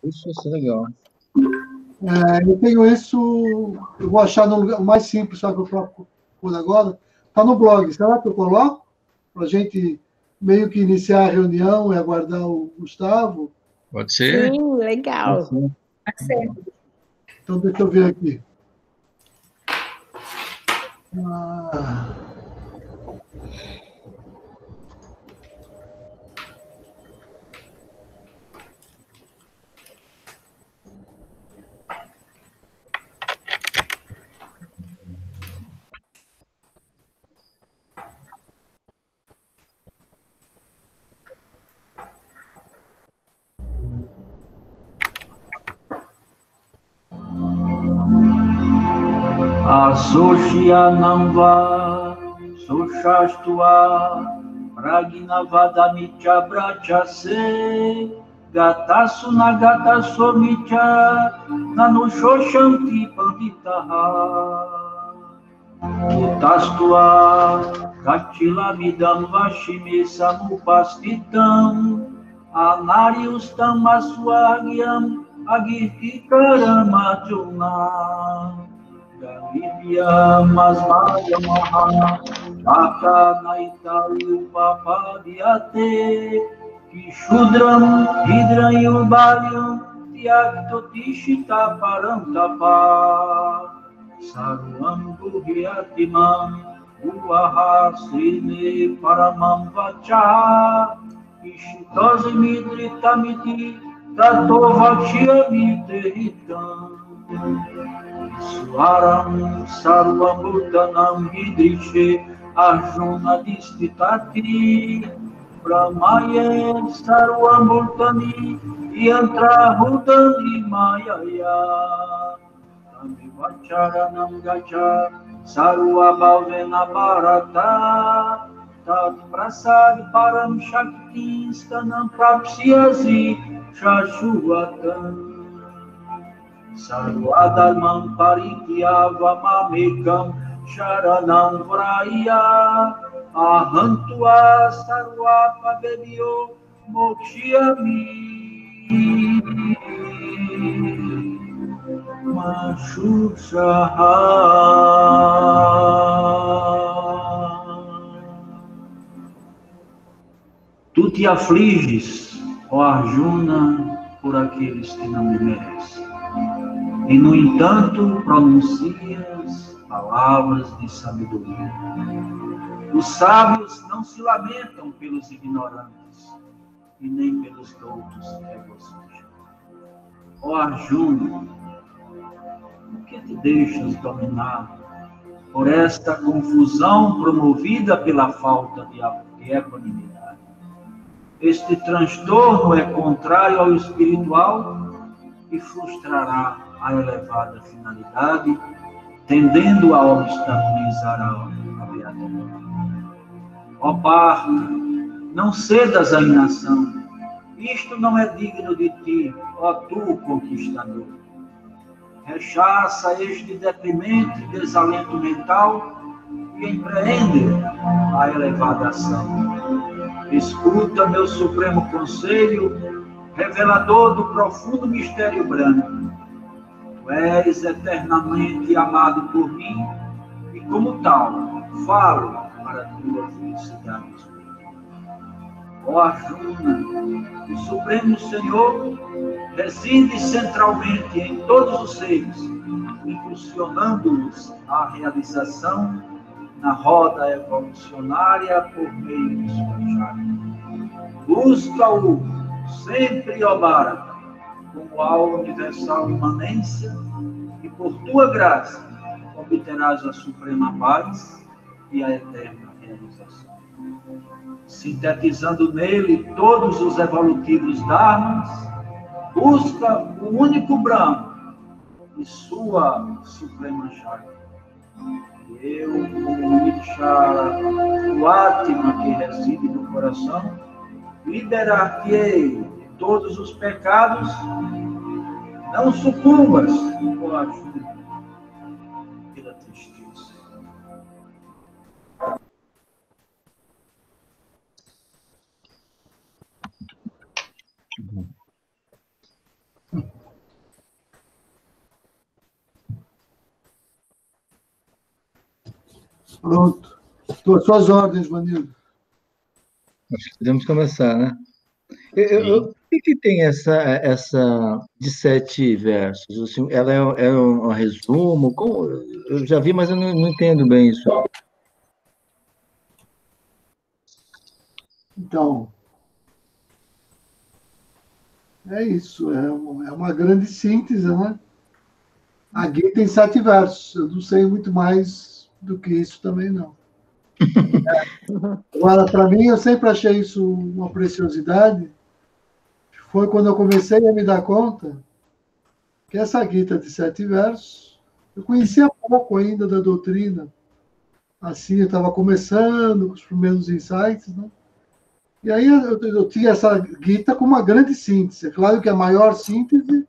Isso é legal. Eu tenho isso, eu vou achar no lugar mais simples, só que eu procuro agora. Está no blog. Será que eu coloco? Para a gente meio que iniciar a reunião e aguardar o Gustavo? Pode ser? Sim, legal. Pode ser. Então, deixa eu ver aqui. Ah. Asoshianamva Sushastua Pragnavadamicha Brachase Gatasuna Somicha Nanushoshanti Panditaha Utastua Katila Vidam Vashime Samupastitam Anariustam Aswagyam Agirtikaramajuna Galibya Masmaya Maha Aka Naita Yupa Padiate Kishudram Hidran Yubalyam Tyakto Tishita Parantapa Sarvam Guhyatimam Uvaha Srine Paramam Vacha Ishitozi Midritamiti Tato Vakshya Mitrihitam Swaram Sarvam Bhutanam Hidrishe Arjuna Distitati Brahmaye Sarvam Bhutani Yantra Bhutani Mayaya Amivacharanam Gacha Sarva Bhavena Bharata Tat Prasad Param Shakti Stanam Prapsyazi Shashуваtam Sarvadharmam Paritya Vamamekam Sharanam Vraya Ahantua Sarva Pabebio Mokshyami Mashushaha. Tu te afliges, ó Arjuna, por aqueles que não me merecem. E, no entanto, pronuncias palavras de sabedoria. Os sábios não se lamentam pelos ignorantes, e nem pelos doutos se regozijam. Ó Arjuna, por que te deixas dominar por esta confusão promovida pela falta de equanimidade? Este transtorno é contrário ao espiritual e frustrará a elevada finalidade, tendendo a obstaculizar a beatitude. Ó Parta, não cedas à inação. Isto não é digno de ti, ó tu, conquistador. Rechaça este deprimente desalento mental e empreende a elevada ação. Escuta meu supremo conselho, revelador do profundo mistério branco. Tu és eternamente amado por mim e, como tal, falo para a tua felicidade espiritual. Ó Arjuna, o Supremo Senhor reside centralmente em todos os seres, impulsionando-os à realização na roda evolucionária por meio de sua chakra. Busca-o sempre, ó Bharata, como a universal imanência, e por tua graça obterás a suprema paz e a eterna realização. Sintetizando nele todos os evolutivos dharmas, busca o único Brahma e sua suprema chakra. Eu, o Ikshara, o Atma que reside no coração, liberar-te-ei de todos os pecados. Não sucumbas, ó Arjuna, pela tristeza. Pronto. Estou às suas ordens, Manildo. Acho que podemos começar, né? O que tem essa de 7 versos? Assim, ela é um resumo? Eu já vi, mas eu não entendo bem isso. Então, é isso. É uma grande síntese, né? A Gita tem 7 versos. Eu não sei muito mais do que isso também, não. Agora, para mim, eu sempre achei isso uma preciosidade. Foi quando eu comecei a me dar conta que essa Gita de 7 versos, eu conhecia pouco ainda da doutrina. Assim, eu estava começando com os primeiros insights, né? E aí eu tinha essa Gita com uma grande síntese. É claro que a maior síntese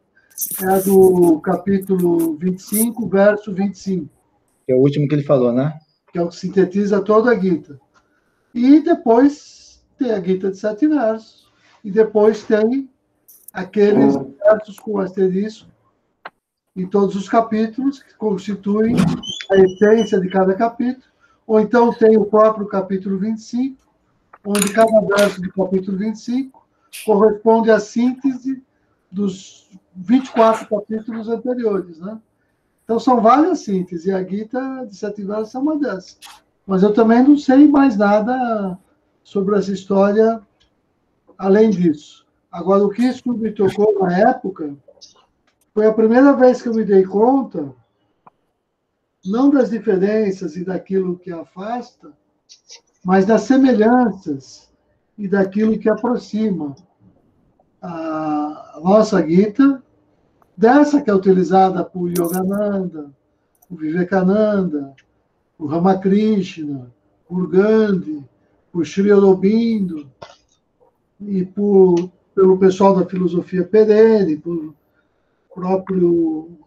é a do capítulo 25, verso 25. Que é o último que ele falou, né? Que é o que sintetiza toda a Gita. E depois tem a Gita de 7 versos. E depois tem aqueles versos com asterisco em todos os capítulos, que constituem a essência de cada capítulo. Ou então tem o próprio capítulo 25, onde cada verso do capítulo 25 corresponde à síntese dos 24 capítulos anteriores, né? Então, são várias sínteses, e a Gita de 7 versos é uma dessas. Mas eu também não sei mais nada sobre essa história além disso. Agora, o que isso me tocou na época foi a primeira vez que eu me dei conta, não das diferenças e daquilo que afasta, mas das semelhanças e daquilo que aproxima a nossa Gita dessa que é utilizada por Yogananda, por Vivekananda, por Ramakrishna, por Gandhi, por Sri Aurobindo e pelo pessoal da filosofia perene, por próprio,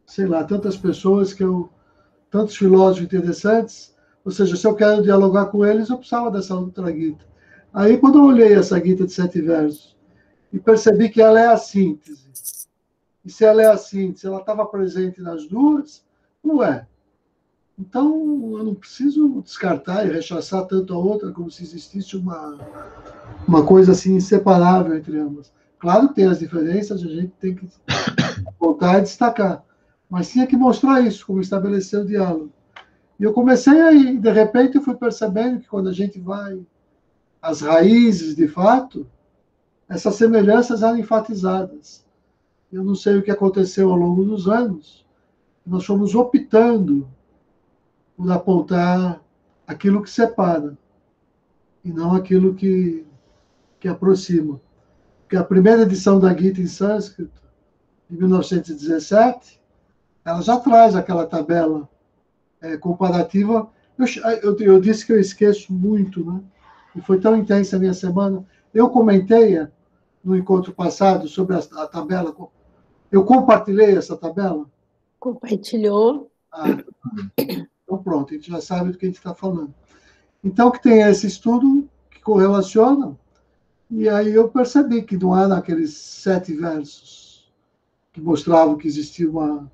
sei lá, tantas pessoas tantos filósofos interessantes. Ou seja, se eu quero dialogar com eles, eu precisava dessa outra Gita. Aí, quando eu olhei essa Gita de 7 versos e percebi que ela é a síntese, e se ela é a síntese, ela estava presente nas duas, não é. Então, eu não preciso descartar e rechaçar tanto a outra como se existisse uma coisa assim inseparável entre ambas. Claro que tem as diferenças, a gente tem que voltar a destacar. Mas tinha que mostrar isso, como estabelecer o diálogo. E eu comecei aí, de repente eu fui percebendo que quando a gente vai às raízes, de fato, essas semelhanças eram enfatizadas. Eu não sei o que aconteceu ao longo dos anos, nós fomos optando por apontar aquilo que separa e não aquilo que aproxima. Porque a primeira edição da Gita em sânscrito, de 1917, ela já traz aquela tabela comparativa. Eu disse que eu esqueço muito, né? E foi tão intensa a minha semana. Eu comentei no encontro passado sobre a tabela. Eu compartilhei essa tabela? Compartilhou. Então, pronto, a gente já sabe do que a gente está falando. Então, que tem esse estudo que correlaciona, e aí eu percebi que não era aqueles 7 versos que mostravam que existia uma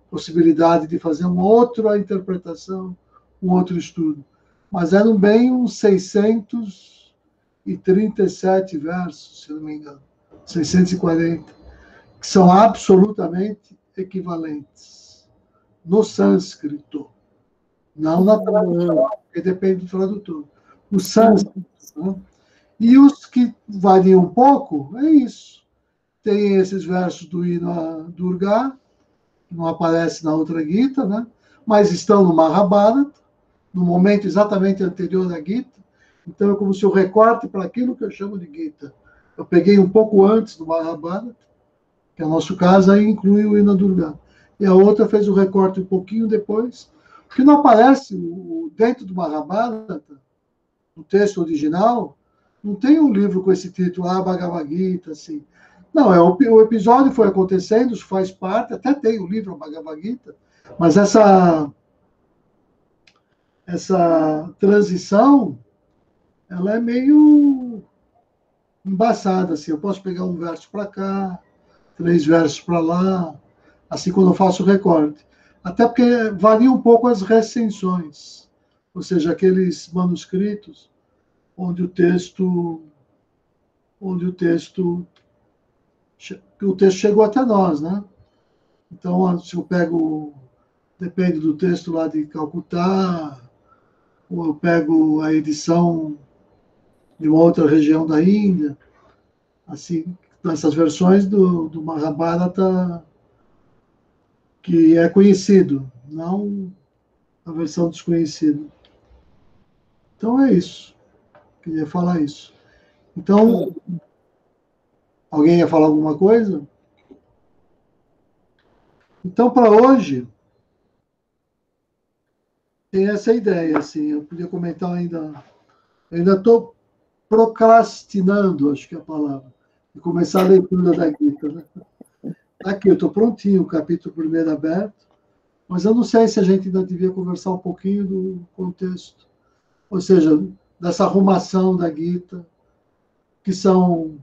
possibilidade de fazer uma outra interpretação, um outro estudo, mas eram bem uns 637 versos, se não me engano, 640, que são absolutamente equivalentes no sânscrito, não na tradução, porque depende do tradutor. O sânscrito, né? E os que variam um pouco, é isso. Tem esses versos do hino a Durga, que não aparece na outra Gita, né? Mas estão no Mahabharata, no momento exatamente anterior à Gita. Então é como se eu recorte para aquilo que eu chamo de Gita. Eu peguei um pouco antes do Mahabharata, que é o nosso caso, aí inclui o hino a Durga. E a outra fez o recorte um pouquinho depois, que não aparece dentro do Mahabharata, no texto original, não tem um livro com esse título, Bhagavad Gita, assim. Não, o episódio foi acontecendo, isso faz parte, até tem o livro Bhagavad Gita, mas essa transição, ela é meio embaçada, assim. Eu posso pegar um verso para cá, 3 versos para lá, assim quando eu faço o recorte. Até porque varia um pouco as recensões, ou seja, aqueles manuscritos onde o texto chegou até nós, né? Então, se eu pego, depende do texto lá de Calcutá, ou eu pego a edição de uma outra região da Índia, assim, essas versões do Mahabharata que é conhecido, não a versão desconhecida. Então é isso. Queria falar isso. Então, alguém ia falar alguma coisa? Então, para hoje, tem essa ideia, assim, eu podia comentar ainda. Eu ainda estou procrastinando, acho que é a palavra, de começar a leitura da Gita. Né? Aqui, eu estou prontinho, o capítulo 1 aberto, mas eu não sei se a gente ainda devia conversar um pouquinho do contexto, ou seja, dessa arrumação da Gita, que são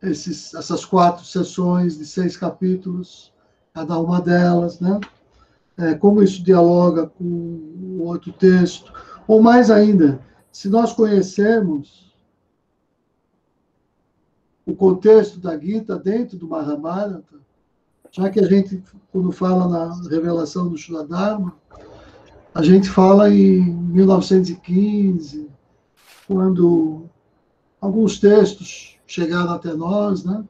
essas 4 sessões de 6 capítulos, cada uma delas, né? Como isso dialoga com o outro texto, ou mais ainda, se nós conhecermos o contexto da Gita dentro do Mahabharata, já que a gente, quando fala na revelação do Shuddharma, a gente fala em 1915, quando alguns textos chegaram até nós, né?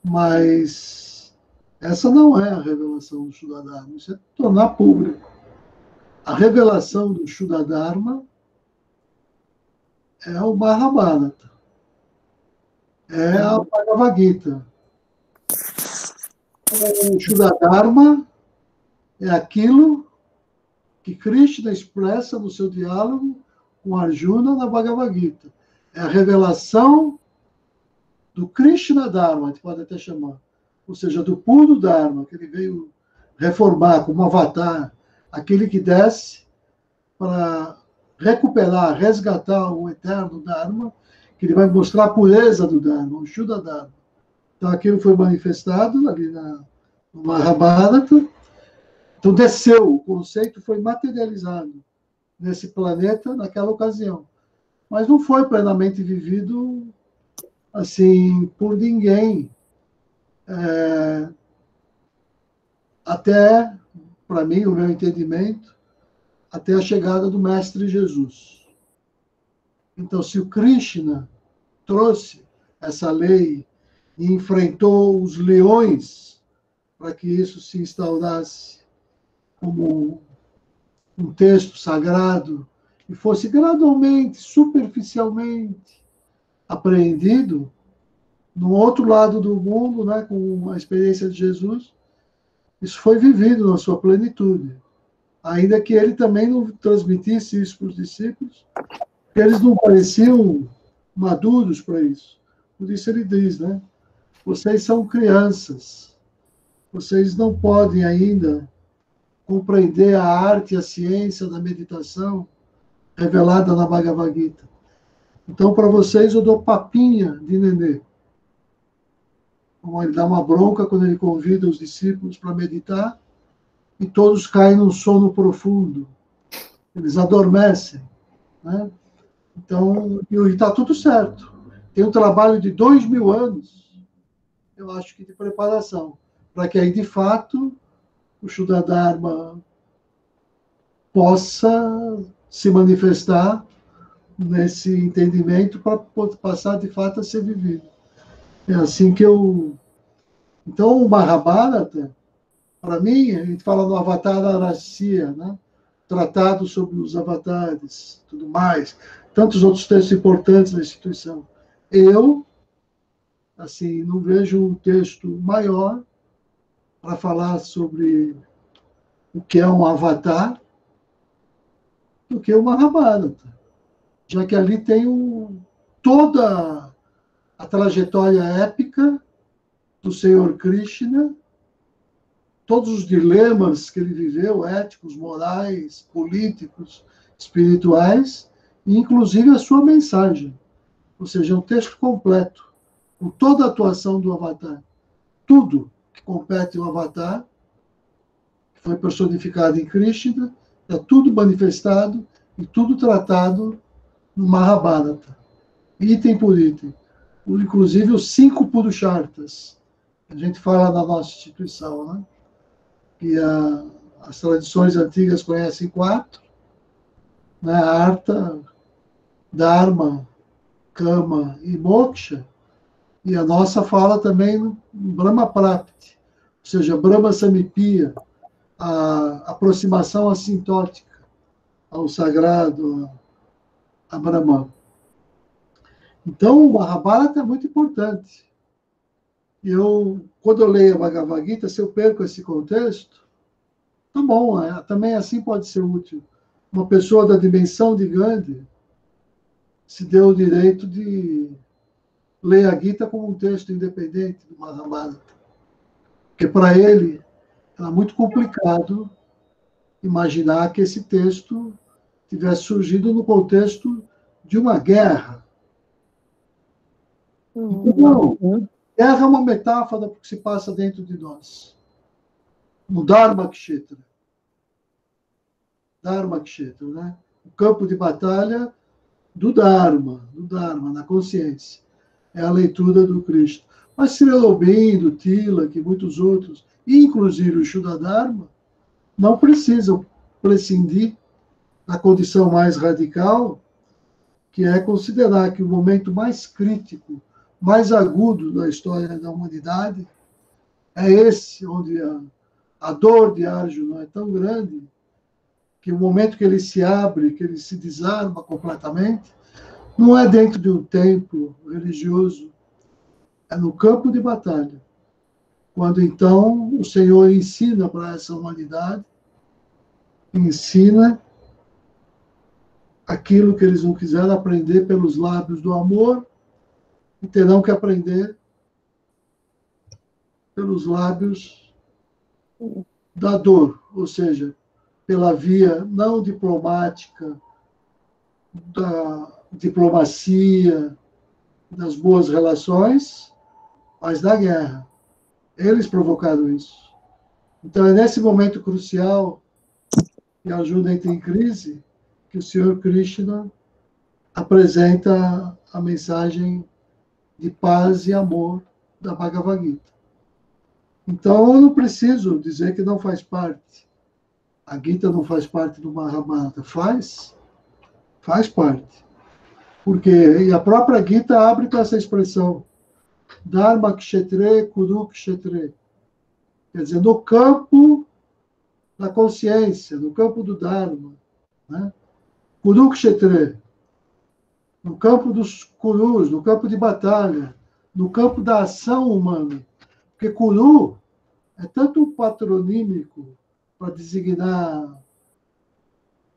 Mas essa não é a revelação do Shuddharma, isso é tornar público. A revelação do Shuddharma é o Mahabharata, é a Bhagavad Gita. O Shuddharma é aquilo que Krishna expressa no seu diálogo com Arjuna na Bhagavad Gita. É a revelação do Krishna Dharma, a gente pode até chamar. Ou seja, do puro Dharma, que ele veio reformar como avatar, aquele que desce para recuperar, resgatar o eterno Dharma, que ele vai mostrar a pureza do Dharma, o Shuddha Dharma. Então, aquilo foi manifestado ali no Mahabharata. Então, desceu, o conceito foi materializado nesse planeta naquela ocasião. Mas não foi plenamente vivido assim por ninguém. Até, para mim, o meu entendimento, até a chegada do Mestre Jesus. Então, se o Krishna trouxe essa lei e enfrentou os leões para que isso se instaurasse como um texto sagrado e fosse gradualmente, superficialmente apreendido, no outro lado do mundo, né, com a experiência de Jesus, isso foi vivido na sua plenitude. Ainda que ele também não transmitisse isso para os discípulos, porque eles não pareciam maduros para isso. Por isso ele diz, né? Vocês são crianças. Vocês não podem ainda compreender a arte e a ciência da meditação revelada na Bhagavad Gita. Então, para vocês, eu dou papinha de nenê. Como ele dá uma bronca quando ele convida os discípulos para meditar, e todos caem num sono profundo. Eles adormecem. Né? Então, e está tudo certo. Tem um trabalho de 2000 anos, eu acho que de preparação, para que aí, de fato, o Shuddharma possa se manifestar nesse entendimento para passar, de fato, a ser vivido. É assim que eu... Então, o Mahabharata, para mim, a gente fala no Avatar Arasya, né? Tratado sobre os avatares, tudo mais, tantos outros textos importantes da instituição. Eu, assim, não vejo um texto maior para falar sobre o que é um avatar do que o Mahabharata, já que ali tem toda a trajetória épica do Senhor Krishna, todos os dilemas que ele viveu, éticos, morais, políticos, espirituais, e inclusive a sua mensagem. ou seja, é um texto completo, com toda a atuação do Avatar. Tudo que compete ao Avatar, que foi personificado em Krishna, é tudo manifestado e tudo tratado no Mahabharata, item por item. Inclusive os 5 Purusharthas. A gente fala na nossa instituição, né? Que as tradições antigas conhecem 4, né? Artha, Dharma, Kama e Moksha, e a nossa fala também no Brahma Prapti, ou seja, Brahma Samipya, a aproximação assintótica ao sagrado, a Brahman. Então, o Mahabharata é muito importante. Quando eu leio a Bhagavad Gita, se eu perco esse contexto, tá bom, também assim pode ser útil. Uma pessoa da dimensão de Gandhi se deu o direito de ler a Gita como um texto independente do Mahabharata. Porque para ele era muito complicado imaginar que esse texto tivesse surgido no contexto de uma guerra. Então, guerra é uma metáfora do que se passa dentro de nós. No Dharma Kshetra. Dharma Kshetra, né? O campo de batalha do Dharma, na consciência. É a leitura do Krishna. Mas Sri Aurobindo, Tilak e muitos outros, inclusive o Shuddha-dharma, não precisam prescindir da condição mais radical, que é considerar que o momento mais crítico, mais agudo da história da humanidade é esse, onde a dor de Arjuna é tão grande que o momento que ele se abre, que ele se desarma completamente, não é dentro de um templo religioso, é no campo de batalha. Quando, então, o Senhor ensina para essa humanidade, ensina aquilo que eles não quiseram aprender pelos lábios do amor, e terão que aprender pelos lábios da dor, ou seja, pela via não diplomática, da diplomacia, das boas relações, mas da guerra. Eles provocaram isso. Então, é nesse momento crucial que a Arjuna entra em crise que o Senhor Krishna apresenta a mensagem de paz e amor da Bhagavad Gita. Então, eu não preciso dizer que não faz parte. A Gita não faz parte do Mahabharata. Faz parte. Porque e a própria Gita abre com essa expressão, Dharma Kshetre, Kuru Kshetre. Quer dizer, no campo da consciência, no campo do Dharma. Né? Kuru Kshetre. No campo dos Kurus, no campo de batalha, no campo da ação humana. Porque Kuru é tanto patronímico para designar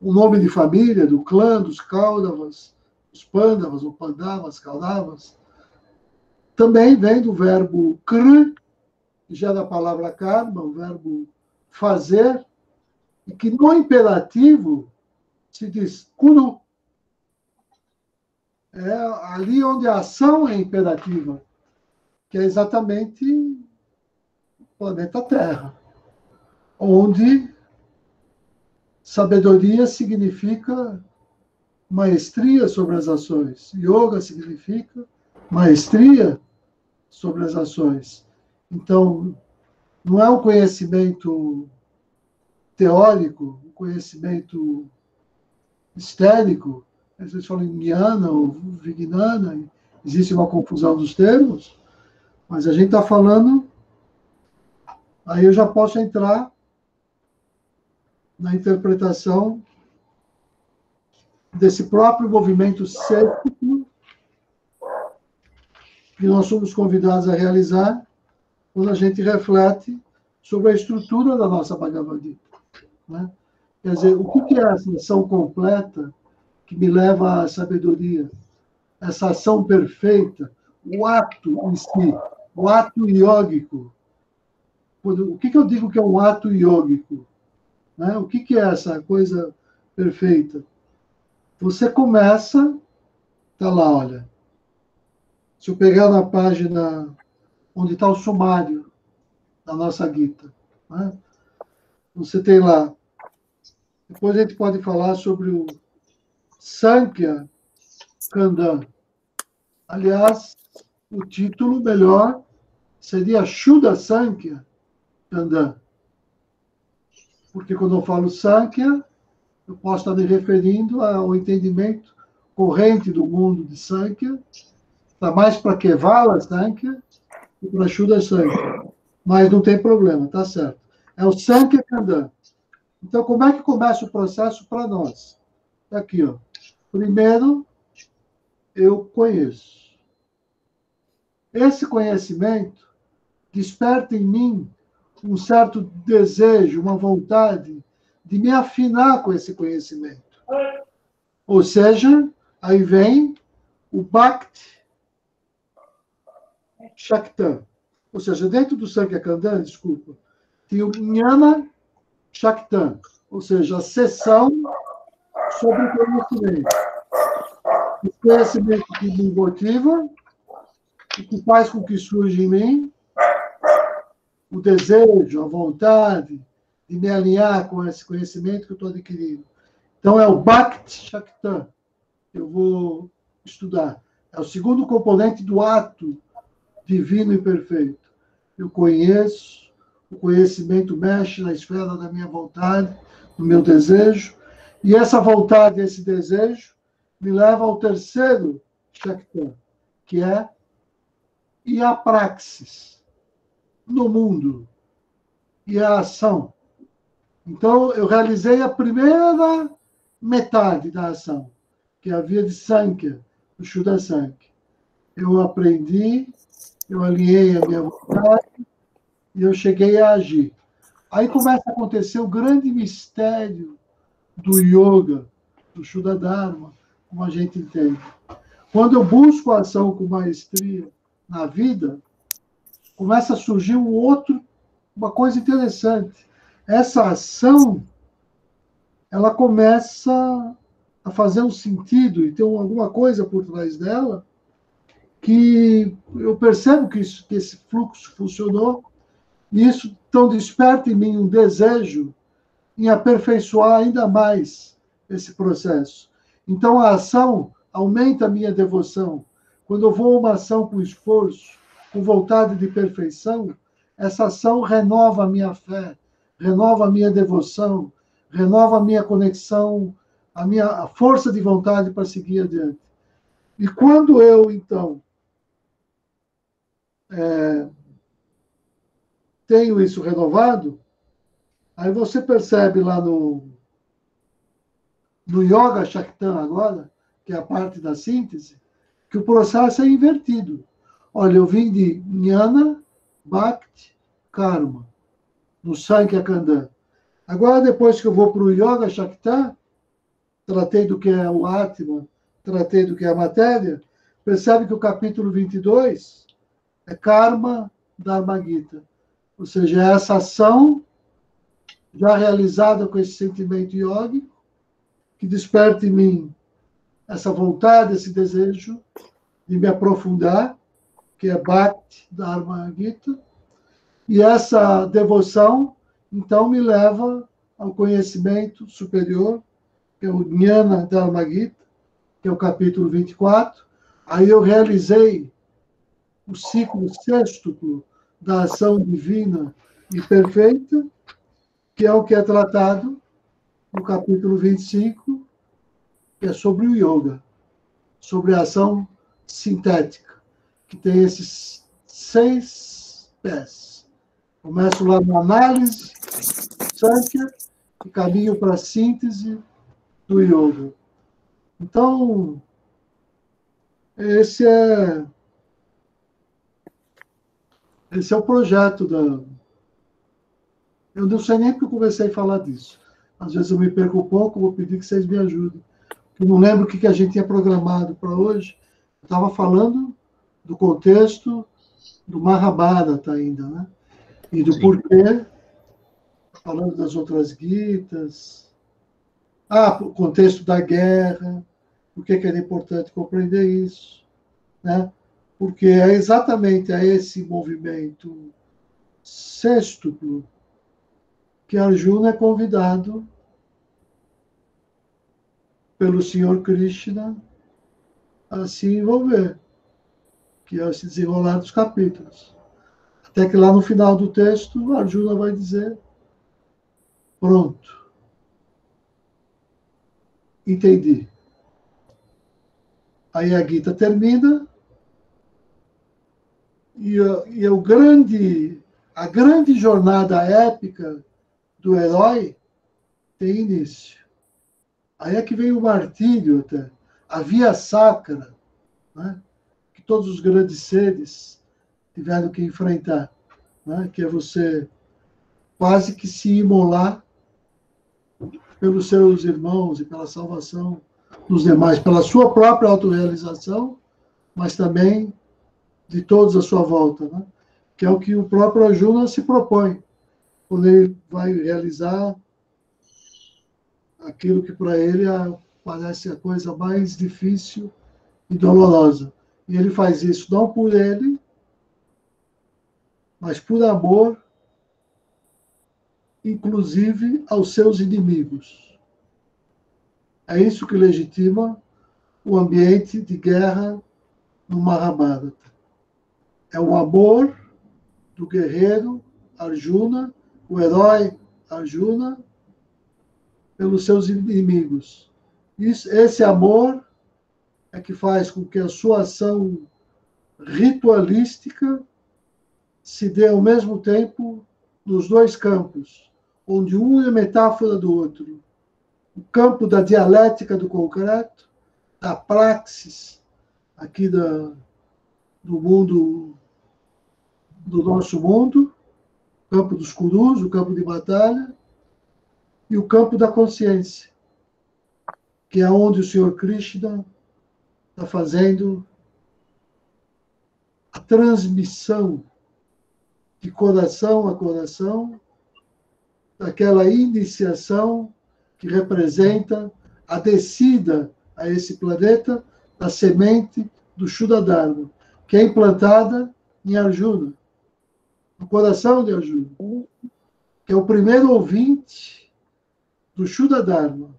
o nome de família, do clã, dos Kauravas, os Pandavas, ou Pandavas, Kauravas. Também vem do verbo kr, que já é da palavra karma, o verbo fazer, e que no imperativo se diz kuru. É ali onde a ação é imperativa, que é exatamente o planeta Terra, onde sabedoria significa maestria sobre as ações, yoga significa maestria sobre as ações. Então, não é um conhecimento teórico, um conhecimento histérico. Vocês falam em Jnana ou Vijnana, existe uma confusão dos termos, mas a gente está falando, aí eu já posso entrar na interpretação desse próprio movimento cético que nós somos convidados a realizar quando a gente reflete sobre a estrutura da nossa Bhagavad Gita. Né? Quer dizer, o que é essa ação completa que me leva à sabedoria? Essa ação perfeita, o ato em si, o ato iógico. O que eu digo que é um ato iógico? Né? O que é essa coisa perfeita? Você começa, tá lá, olha, Se eu pegar na página onde está o sumário da nossa Gita, né? Você tem lá. Depois a gente pode falar sobre o Sankhya Kanda. Aliás, o título melhor seria Shuddha Sankhya Kanda. Porque quando eu falo Sankhya, eu posso estar me referindo ao entendimento corrente do mundo de Sankhya, está mais para Kevala Sankhya e para Shuddha Sankhya. Mas não tem problema, tá certo. É o Sankhya Kanda. Então, como é que começa o processo para nós? Aqui, ó. Primeiro, eu conheço. Esse conhecimento desperta em mim um certo desejo, uma vontade de me afinar com esse conhecimento. Ou seja, aí vem o Bhakti Shakta. Ou seja, dentro do Sankhya Kanda, desculpa, tem o Jnana Shakta, ou seja, a sessão sobre o conhecimento. O conhecimento que me motiva, o que faz com que surja em mim o desejo, a vontade de me alinhar com esse conhecimento que eu estou adquirindo. Então, é o Bhakti Shakta que eu vou estudar. É o segundo componente do ato divino e perfeito. Eu conheço, o conhecimento mexe na esfera da minha vontade, do meu desejo, e essa vontade, esse desejo, me leva ao terceiro Shakta, que é a praxis no mundo e a ação. Então, eu realizei a primeira metade da ação, que é a via de Sankhya, o Shuddha Sankhya. Eu aprendi, eu alinhei a minha vontade e eu cheguei a agir. Aí começa a acontecer o grande mistério do yoga, do Shuddha Dharma, como a gente entende. Quando eu busco a ação com maestria na vida, começa a surgir uma coisa interessante. Essa ação, ela começa a fazer um sentido e tem alguma coisa por trás dela que eu percebo que esse fluxo funcionou e isso então desperta em mim um desejo em aperfeiçoar ainda mais esse processo. Então, a ação aumenta a minha devoção. Quando eu vou a uma ação com esforço, com vontade de perfeição, essa ação renova a minha fé, renova a minha devoção, renova a minha conexão, a força de vontade para seguir adiante. E quando eu, então, tenho isso renovado, aí você percebe lá no Yoga Shaktam agora, que é a parte da síntese, que o processo é invertido. Olha, eu vim de Jnana, Bhakti, Karma, no Sankhya Kanda. Agora, depois que eu vou para o Yoga Shaktam, tratei do que é o Atma, tratei do que é a matéria, percebe que o capítulo 22 é Karma Dharma Gita. Ou seja, é essa ação já realizada com esse sentimento yógico, que desperta em mim essa vontade, esse desejo de me aprofundar, que é Bhakti Dharma Gita, e essa devoção, então, me leva ao conhecimento superior, que é o Jnana Dharma Gita, que é o capítulo 24. Aí eu realizei o ciclo sextuplo da ação divina e perfeita, que é o que é tratado no capítulo 25, que é sobre o yoga, sobre a ação sintética, que tem esses 6 pés. Começo lá na análise, Sankhya, e caminho para a síntese do yoga. Então, esse é o projeto da... Eu não sei nem porque eu comecei a falar disso. Às vezes eu me perco um pouco, vou pedir que vocês me ajudem. Eu não lembro o que a gente tinha programado para hoje. Eu estava falando do contexto do Mahabharata ainda, né? E do porquê, falando das outras Gitas. O contexto da guerra, por que era importante compreender isso, né? porque é exatamente a esse movimento sextuplo que Arjuna é convidado pelo Senhor Krishna a se envolver, que é se desenrolar dos capítulos. Até que lá no final do texto, Arjuna vai dizer: pronto, entendi. Aí a Gita termina e a grande jornada épica do herói tem início. Aí é que vem o martírio até, a via sacra, né, que todos os grandes seres tiveram que enfrentar, né, que é você quase que se imolar pelos seus irmãos e pela salvação dos demais, pela sua própria autorrealização, mas também de todos à sua volta, né? Que é o que o próprio Arjuna se propõe, quando ele vai realizar aquilo que para ele parece a coisa mais difícil e dolorosa. E ele faz isso não por ele, mas por amor, inclusive aos seus inimigos. É isso que legitima o ambiente de guerra no Mahabharata. É o amor do guerreiro Arjuna, o herói Arjuna, pelos seus inimigos. Esse amor é que faz com que a sua ação ritualística se dê ao mesmo tempo nos dois campos, onde um é metáfora do outro. O campo da dialética do concreto, da praxis aqui do mundo, do nosso mundo, o campo dos gurus, o campo de batalha, e o campo da consciência, que é onde o Senhor Krishna está fazendo a transmissão de coração a coração daquela iniciação que representa a descida a esse planeta da semente do Shuddha Dharma, que é implantada em Arjuna, no coração de Arjuna, que é o primeiro ouvinte do Shuddha Dharma.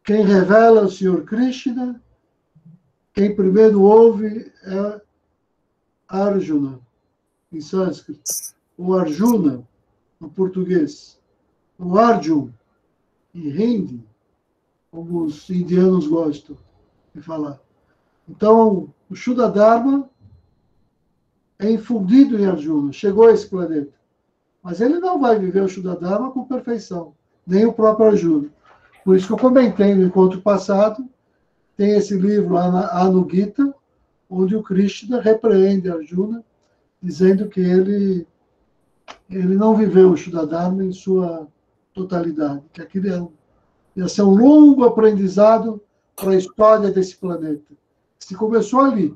Quem revela o Senhor Krishna, quem primeiro ouve é Arjuna, em sânscrito, ou Arjuna, no português, o Arjun, em Hindi, como os indianos gostam de falar. Então, o Shuddha Dharma é infundido em Arjuna, chegou a esse planeta. Mas ele não vai viver o Shuddha Dharma com perfeição, nem o próprio Arjuna. Por isso que eu comentei no encontro passado, tem esse livro, Anugita, onde o Krishna repreende Arjuna, dizendo que ele não viveu o Shuddha Dharma em sua totalidade, que aquilo ia ser um longo aprendizado para a história desse planeta. Se começou ali,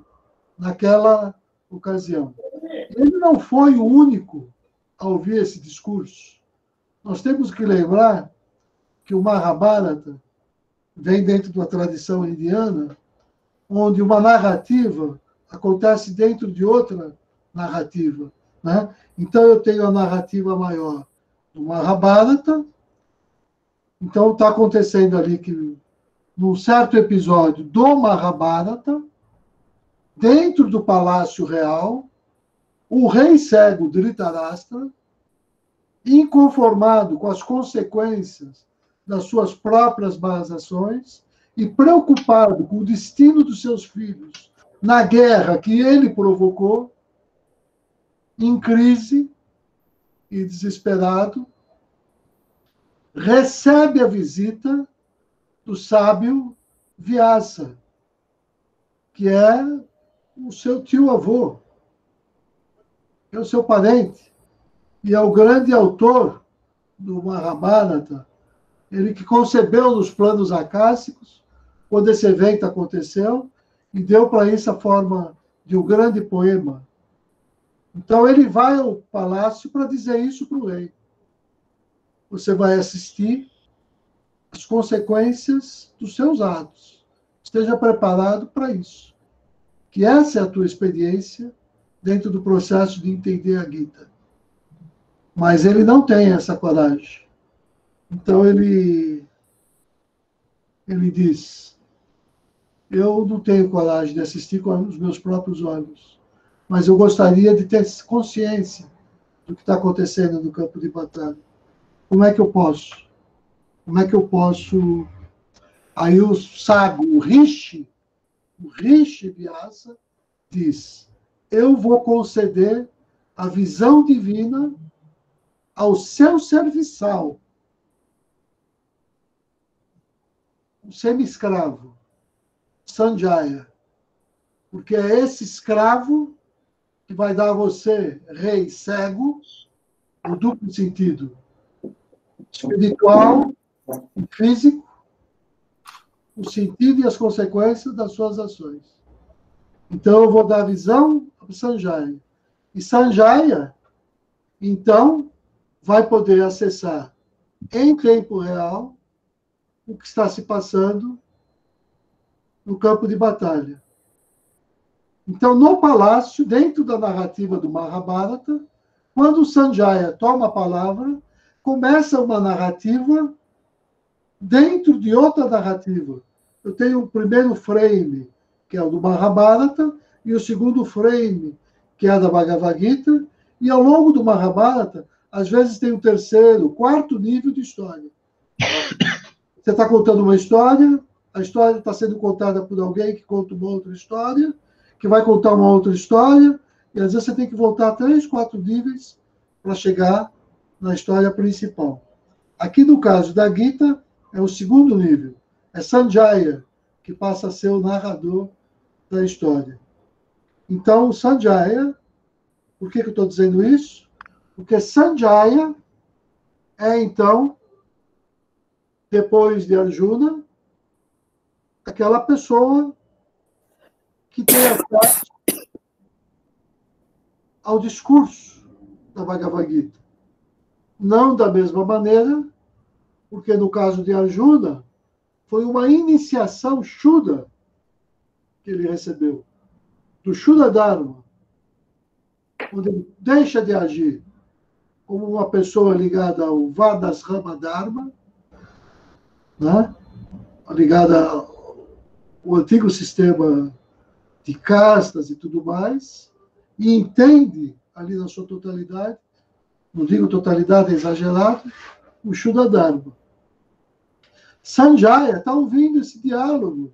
naquela ocasião. Ele não foi o único a ouvir esse discurso. Nós temos que lembrar que o Mahabharata vem dentro de uma tradição indiana, onde uma narrativa acontece dentro de outra narrativa, né? Então, eu tenho a narrativa maior do Mahabharata. Então, está acontecendo ali que, num certo episódio do Mahabharata, dentro do Palácio Real, o rei cego Dhritarashtra, inconformado com as consequências das suas próprias más ações e preocupado com o destino dos seus filhos na guerra que ele provocou, em crise e desesperado, recebe a visita do sábio Vyasa, que é o seu tio-avô, é o seu parente, e é o grande autor do Mahabharata, ele que concebeu nos planos acássicos, quando esse evento aconteceu, e deu para isso a forma de um grande poema. Então, ele vai ao palácio para dizer isso para o rei. Você vai assistir as consequências dos seus atos. Esteja preparado para isso. que essa é a tua experiência dentro do processo de entender a Gita. Mas ele não tem essa coragem. Então ele diz, eu não tenho coragem de assistir com os meus próprios olhos, mas eu gostaria de ter consciência do que está acontecendo no campo de batalha. Como é que eu posso? Como é que eu posso... Aí o sábio, o Rishi Vyasa, diz, eu vou conceder a visão divina ao seu serviçal, o semi-escravo, Sanjaya, porque é esse escravo que vai dar a você, rei cego, o duplo sentido, espiritual e físico, o sentido e as consequências das suas ações. Então, eu vou dar a visão para Sanjaya. E Sanjaya, então, vai poder acessar em tempo real o que está se passando no campo de batalha. Então, no palácio, dentro da narrativa do Mahabharata, quando o Sanjaya toma a palavra, começa uma narrativa dentro de outra narrativa. Eu tenho o primeiro frame, que é o do Mahabharata, e o segundo frame, que é a da Bhagavad Gita, e ao longo do Mahabharata, às vezes tem o terceiro, quarto nível de história. Você está contando uma história, a história está sendo contada por alguém que conta uma outra história, que vai contar uma outra história, e às vezes você tem que voltar 3, 4 níveis para chegar na história principal. Aqui no caso da Gita, é o segundo nível. É Sanjaya que passa a ser o narrador da história. Então, Sanjaya, por que eu estou dizendo isso? Porque Sanjaya é, então, depois de Arjuna, aquela pessoa que tem acesso ao discurso da Bhagavad Gita. Não da mesma maneira, porque no caso de Arjuna, foi uma iniciação Shuddha que ele recebeu, do Shuddha Dharma, onde ele deixa de agir como uma pessoa ligada ao Vadasrama Dharma, né? Ligada ao antigo sistema de castas e tudo mais, e entende ali na sua totalidade, não digo totalidade, é exagerado, o Shuddha Dharma. Sanjaya está ouvindo esse diálogo,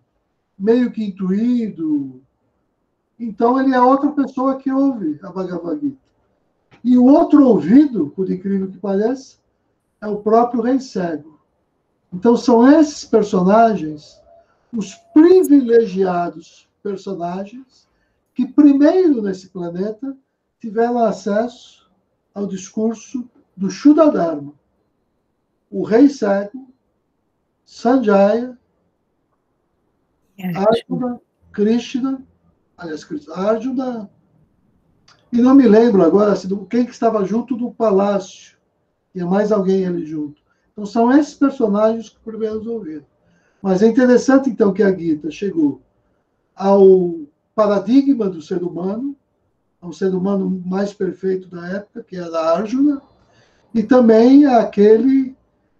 meio que intuído. Então, ele é outra pessoa que ouve a Bhagavad Gita. E o outro ouvido, por incrível que pareça, é o próprio rei cego. Então, são esses personagens, os privilegiados personagens, que primeiro nesse planeta tiveram acesso ao discurso do Shuddha Dharma. O rei cego, Sanjaya, Arjuna, Krishna, aliás, Arjuna, e não me lembro agora quem que estava junto do palácio, tinha mais alguém ali junto. Então, são esses personagens que primeiro ouviram. Mas é interessante, então, que a Gita chegou ao paradigma do ser humano, ao ser humano mais perfeito da época, que era Arjuna, e também àquele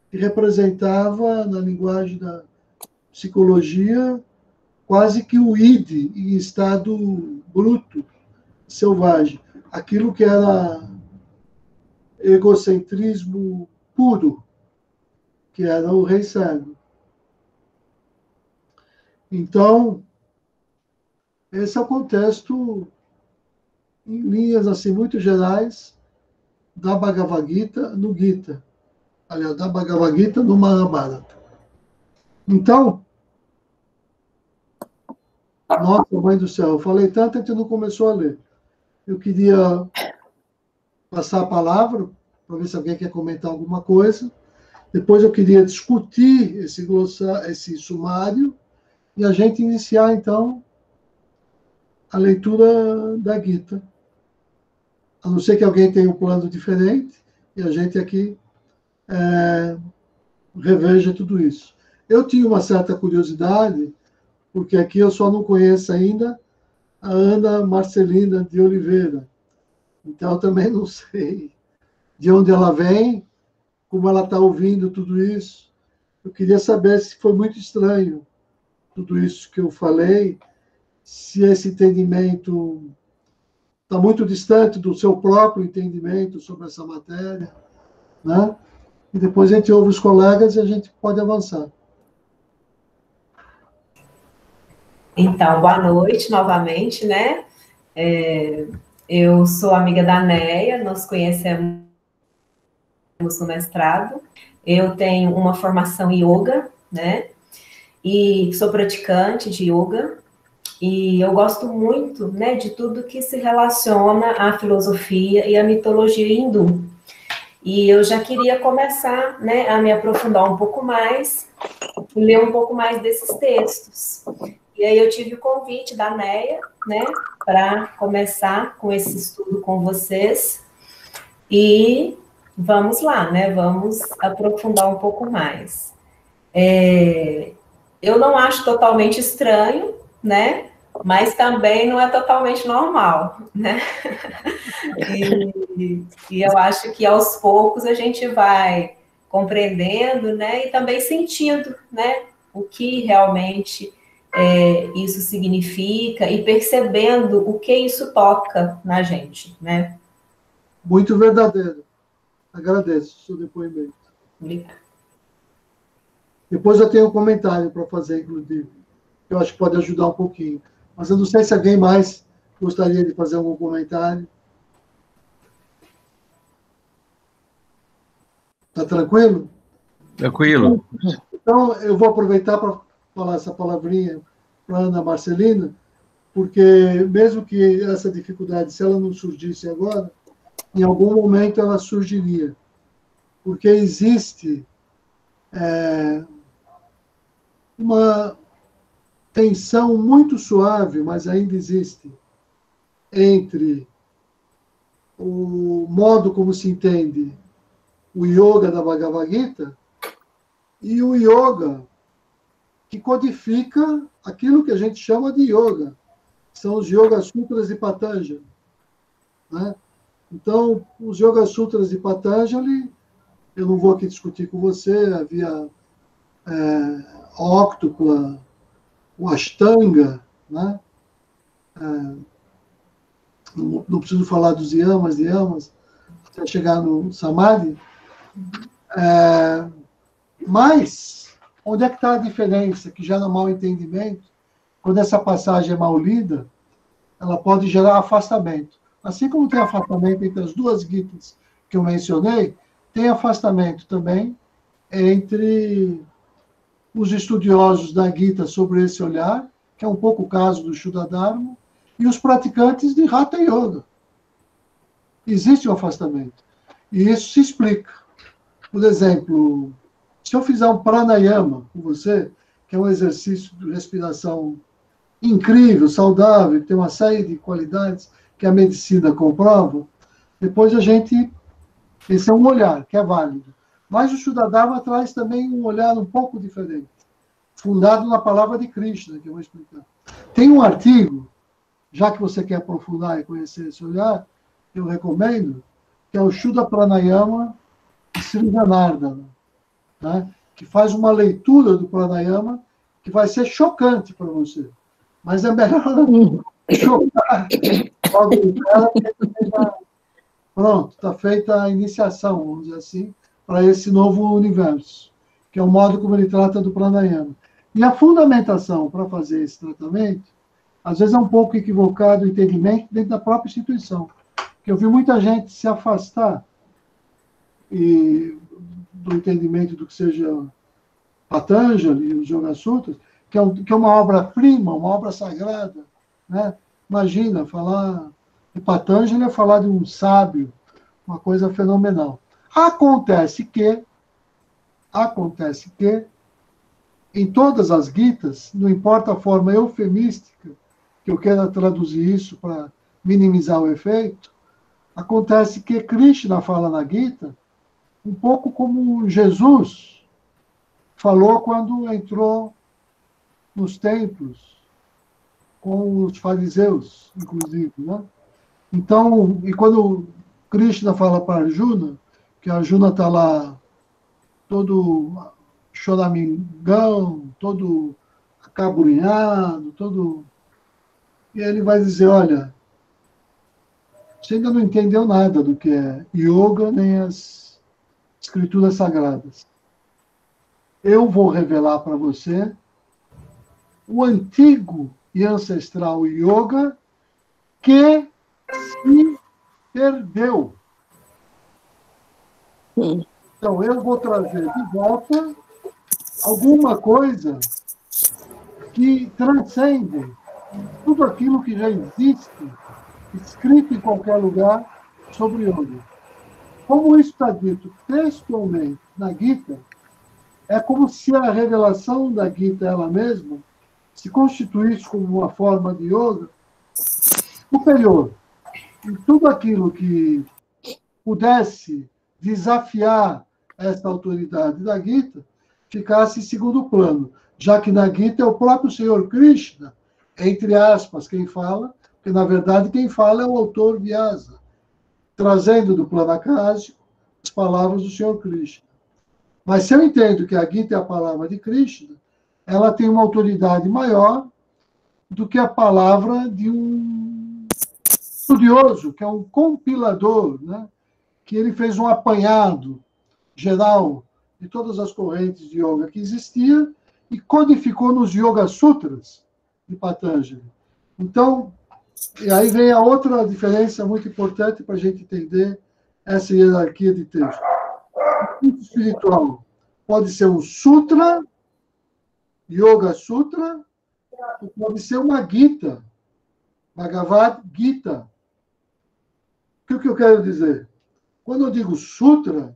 que representava, na linguagem da psicologia, quase que o id em estado bruto, selvagem. Aquilo que era egocentrismo puro, que era o rei cego. Então, esse é o contexto, em linhas assim muito gerais, da Bhagavad Gita no Gita. Aliás, da Bhagavad Gita no Mahabharata. Então, nossa, mãe do céu, eu falei tanto, a gente não começou a ler. Eu queria passar a palavra, para ver se alguém quer comentar alguma coisa. Depois eu queria discutir esse sumário e a gente iniciar, então, a leitura da Gita. A não ser que alguém tenha um plano diferente e a gente aqui reveja tudo isso. Eu tinha uma certa curiosidade, porque aqui eu só não conheço ainda a Ana Marcelina de Oliveira. Então, eu também não sei de onde ela vem, como ela está ouvindo tudo isso. Eu queria saber se foi muito estranho tudo isso que eu falei, se esse entendimento está muito distante do seu próprio entendimento sobre essa matéria, né? E depois a gente ouve os colegas e a gente pode avançar. Então, boa noite novamente, né? Eu sou amiga da Neia, nós conhecemos no mestrado. Eu tenho uma formação em yoga, né? E sou praticante de yoga. E eu gosto muito, né, de tudo que se relaciona à filosofia e à mitologia hindu. E eu já queria começar, né, a me aprofundar um pouco mais, ler um pouco mais desses textos. E aí eu tive o convite da Neia, né, para começar com esse estudo com vocês. E vamos lá, né, vamos aprofundar um pouco mais. Eu não acho totalmente estranho, né, mas também não é totalmente normal, né? E eu acho que aos poucos a gente vai compreendendo, né, e também sentindo, né, o que realmente isso significa e percebendo o que isso toca na gente, né? Muito verdadeiro. Agradeço o seu depoimento. Obrigada. Depois eu tenho um comentário para fazer, inclusive, que eu acho que pode ajudar um pouquinho. Mas eu não sei se alguém mais gostaria de fazer algum comentário. Está tranquilo? Tranquilo. Então, eu vou aproveitar para falar essa palavrinha para a Ana Marcelina, porque mesmo que essa dificuldade, se ela não surgisse agora, em algum momento ela surgiria. Porque existe uma tensão muito suave, mas ainda existe, entre o modo como se entende o yoga da Bhagavad Gita e o yoga que codifica aquilo que a gente chama de yoga. São os Yoga Sutras de Patanjali, né? Então, os Yoga Sutras de Patanjali, eu não vou aqui discutir com você, havia a óctupla, o Ashtanga, né? Não preciso falar dos yamas, até chegar no Samadhi. Mas, onde é que está a diferença? Que já no mal entendimento, quando essa passagem é mal lida, ela pode gerar afastamento. Assim como tem afastamento entre as duas Gitas que eu mencionei, tem afastamento também entre os estudiosos da Gita sobre esse olhar, que é um pouco o caso do Shuddha-dharma, e os praticantes de Hatha Yoga. Existe um afastamento. E isso se explica. Por exemplo, se eu fizer um pranayama com você, que é um exercício de respiração incrível, saudável, que tem uma série de qualidades que a medicina comprova, depois esse é um olhar que é válido. Mas o Shuddha-dharma traz também um olhar um pouco diferente, fundado na palavra de Krishna, que eu vou explicar. Tem um artigo, já que você quer aprofundar e conhecer esse olhar, eu recomendo, que é o Shuddha Pranayama de Sri Janardana, né? Que faz uma leitura do pranayama que vai ser chocante para você. Mas é melhor chocar logo de cara, porque pronto, está feita a iniciação, vamos dizer assim, para esse novo universo, que é o modo como ele trata do pranayama. E a fundamentação para fazer esse tratamento, às vezes é um pouco equivocado o entendimento dentro da própria instituição. Porque eu vi muita gente se afastar do entendimento do que seja Patanjali, os Yoga Sutras, que é uma obra-prima, uma obra sagrada, né? Imagina, falar de Patanjali é falar de um sábio, uma coisa fenomenal. Acontece que, em todas as Gitas, não importa a forma eufemística que eu queira traduzir isso para minimizar o efeito, acontece que Krishna fala na Gita um pouco como Jesus falou quando entrou nos templos com os fariseus, inclusive, né? Então, e quando Krishna fala para Arjuna, que Arjuna está lá todo choramingão, todo acabrunhado, todo... E ele vai dizer, olha, você ainda não entendeu nada do que é yoga, nem as escrituras sagradas. Eu vou revelar para você o antigo e ancestral yoga que se perdeu. Então, eu vou trazer de volta alguma coisa que transcende tudo aquilo que já existe, escrito em qualquer lugar, sobre yoga. Como isso está dito textualmente na Gita, é como se a revelação da Gita ela mesma se constituísse como uma forma de yoga superior. E tudo aquilo que pudesse desafiar essa autoridade da Gita ficasse em segundo plano, já que na Gita é o próprio Senhor Krishna, entre aspas, quem fala, porque na verdade quem fala é o autor Vyasa, trazendo do plano acásico as palavras do Senhor Krishna. Mas se eu entendo que a Gita é a palavra de Krishna, ela tem uma autoridade maior do que a palavra de um estudioso, que é um compilador, né? Que ele fez um apanhado geral de todas as correntes de yoga que existia e codificou nos Yoga Sutras de Patanjali. Então, e aí vem a outra diferença muito importante para a gente entender essa hierarquia de texto. O texto espiritual pode ser um sutra, Yoga Sutra, ou pode ser uma Gita, Bhagavad Gita. O que eu quero dizer? Quando eu digo sutra,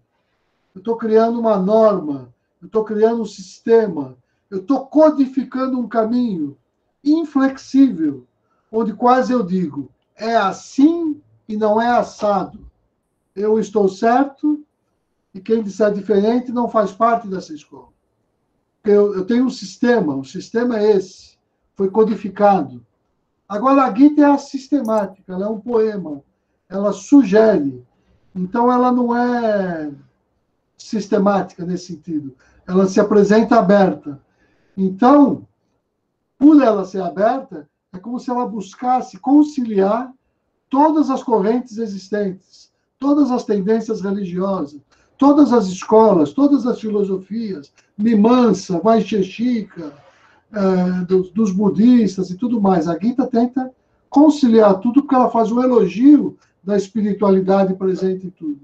eu estou criando uma norma, eu estou criando um sistema, eu estou codificando um caminho inflexível, onde quase eu digo, é assim e não é assado. Eu estou certo e quem disser diferente não faz parte dessa escola. Eu tenho um sistema, o sistema é esse, foi codificado. Agora, a Gita é a sistemática, ela é um poema, ela sugere. Então, ela não é sistemática nesse sentido. Ela se apresenta aberta. Então, por ela ser aberta, é como se ela buscasse conciliar todas as correntes existentes, todas as tendências religiosas, todas as escolas, todas as filosofias, Mimamsa, Vaisheshika, dos budistas e tudo mais. A Gita tenta conciliar tudo porque ela faz um elogio da espiritualidade presente em tudo.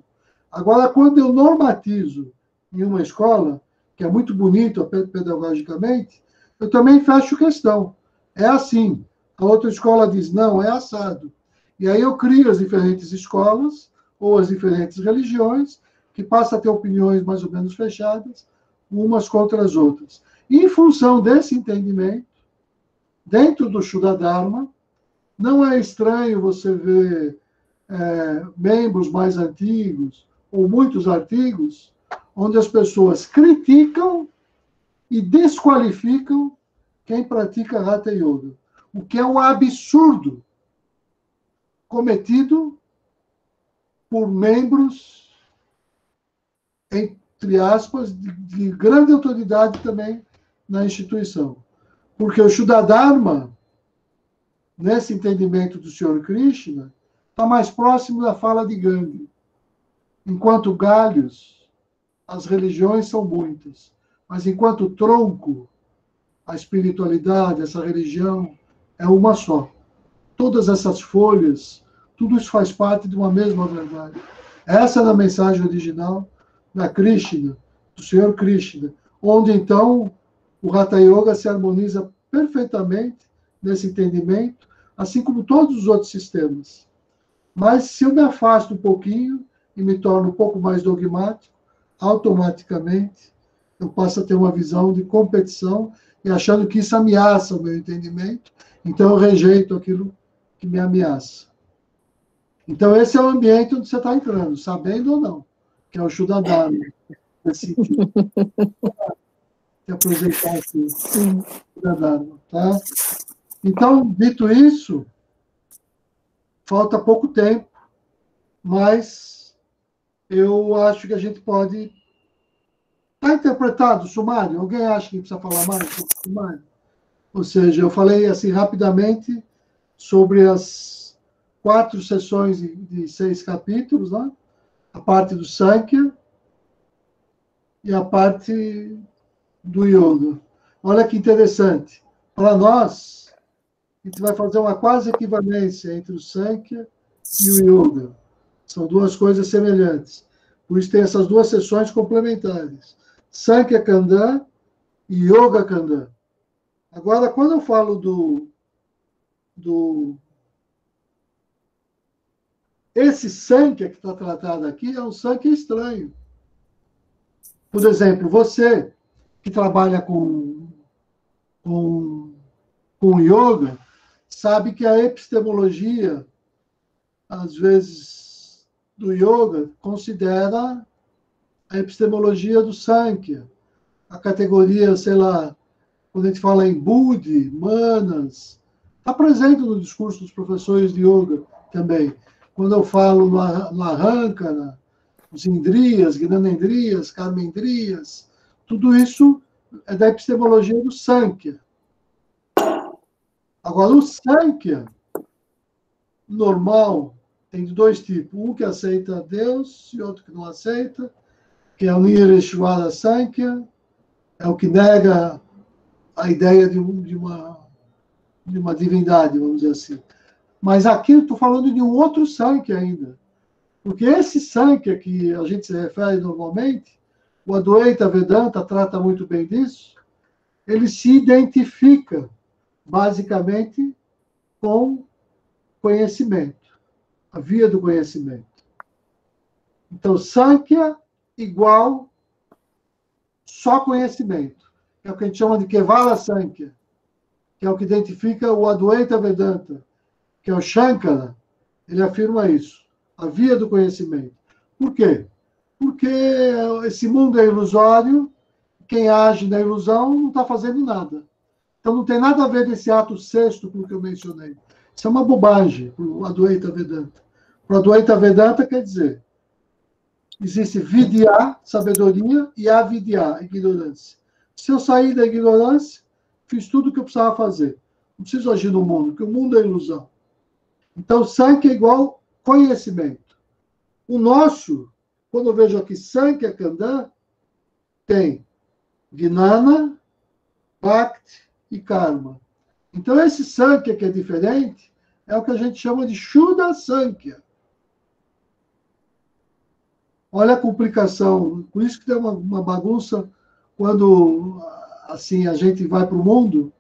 Agora, quando eu normatizo em uma escola, que é muito bonito pedagogicamente, eu também fecho questão. É assim. A outra escola diz, não, é assado. E aí eu crio as diferentes escolas, ou as diferentes religiões, que passam a ter opiniões mais ou menos fechadas, umas contra as outras. E, em função desse entendimento, dentro do Shuddha Dharma, não é estranho você ver membros mais antigos, ou muitos artigos, onde as pessoas criticam e desqualificam quem pratica Hatha Yoga, o que é um absurdo cometido por membros, entre aspas, de grande autoridade também na instituição. Porque o Shuddha Dharma, nesse entendimento do Senhor Krishna, está mais próximo da fala de Gandhi. Enquanto galhos, as religiões são muitas, mas enquanto tronco, a espiritualidade, essa religião, é uma só. Todas essas folhas, tudo isso faz parte de uma mesma verdade. Essa é a mensagem original da Krishna, do Senhor Krishna, onde então o Hatha Yoga se harmoniza perfeitamente nesse entendimento, assim como todos os outros sistemas. Mas se eu me afasto um pouquinho e me torno um pouco mais dogmático, automaticamente eu passo a ter uma visão de competição e achando que isso ameaça o meu entendimento, então eu rejeito aquilo que me ameaça. Então esse é o ambiente onde você está entrando, sabendo ou não, que é o Shuddha Dharma. Nesse sentido. Vou apresentar aqui o Shuddha Dharma, tá? Então, dito isso, falta pouco tempo, mas eu acho que a gente pode... Está interpretado o sumário? Alguém acha que precisa falar mais sobre o sumário? Ou seja, eu falei assim rapidamente sobre as 4 sessões de 6 capítulos, né? A parte do Sankhya e a parte do Yoga. Olha que interessante. Para nós, a gente vai fazer uma quase equivalência entre o Sankhya e o Yoga. São 2 coisas semelhantes. Por isso tem essas 2 sessões complementares. Sankhya Kanda e Yoga Kanda. Agora, quando eu falo esse Sankhya que está tratado aqui é um Sankhya estranho. Por exemplo, você que trabalha com yoga, sabe que a epistemologia, às vezes, do yoga, considera a epistemologia do Sankhya, a categoria, sei lá, quando a gente fala em Buddhi, Manas, está presente no discurso dos professores de yoga também. Quando eu falo no Arrankana, os Indriyas, Gnanendriyas, Karmendriyas, tudo isso é da epistemologia do Sankhya. Agora, o Sankhya normal tem de 2 tipos. Um que aceita Deus e outro que não aceita, que é o Nireshvara Sankhya, é o que nega a ideia de uma divindade, vamos dizer assim. Mas aqui eu estou falando de um outro Sankhya ainda. Porque esse Sankhya que a gente se refere normalmente, o Advaita Vedanta trata muito bem disso, ele se identifica, basicamente, com conhecimento, a via do conhecimento. Então, Sankhya igual só conhecimento, que é o que a gente chama de Kevala Sankhya, que é o que identifica o Advaita Vedanta, que é o Shankara, ele afirma isso, a via do conhecimento. Por quê? Porque esse mundo é ilusório, quem age na ilusão não está fazendo nada. Então não tem nada a ver desse ato sexto com o que eu mencionei. Isso é uma bobagem para o Advaita Vedanta. Para o Advaita Vedanta quer dizer, existe vidya, sabedoria, e avidya, ignorância. Se eu sair da ignorância, fiz tudo o que eu precisava fazer. Não preciso agir no mundo, porque o mundo é ilusão. Então, Sankhya é igual conhecimento. O nosso, quando eu vejo aqui Sankhya Kanda, tem Gnana, Bhakti e Karma. Então, esse Sankhya que é diferente é o que a gente chama de Shuddha Sankhya. Olha a complicação. Por isso que tem uma bagunça quando assim, a gente vai para o mundo,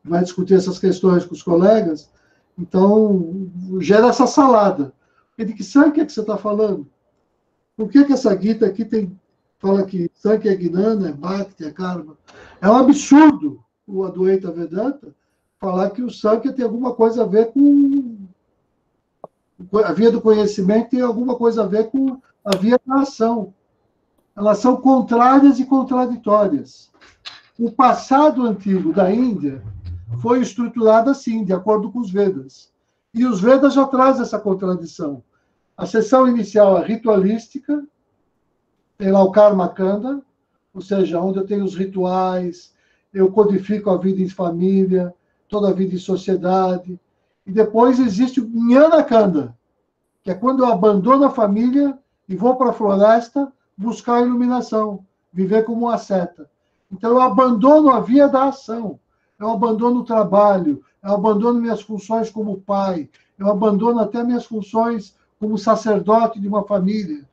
vai discutir essas questões com os colegas, então gera essa salada. E de que Sankhya que você está falando? Por que essa Gita aqui fala que Sankhya é Gnana, é Bhakti, é Karma? É um absurdo o Advaita Vedanta falar que o Sankhya tem alguma coisa a ver com a via do conhecimento, tem alguma coisa a ver com a via da ação. Elas são contrárias e contraditórias. O passado antigo da Índia foi estruturado assim, de acordo com os Vedas. E os Vedas já trazem essa contradição. A seção inicial é ritualística, tem lá o Karma Kanda, ou seja, onde eu tenho os rituais, eu codifico a vida em família, toda a vida em sociedade. E depois existe o Jnana Kanda, que é quando eu abandono a família e vou para a floresta buscar a iluminação, viver como um asceta. Então, eu abandono a via da ação, eu abandono o trabalho, eu abandono minhas funções como pai, eu abandono até minhas funções como sacerdote de uma família,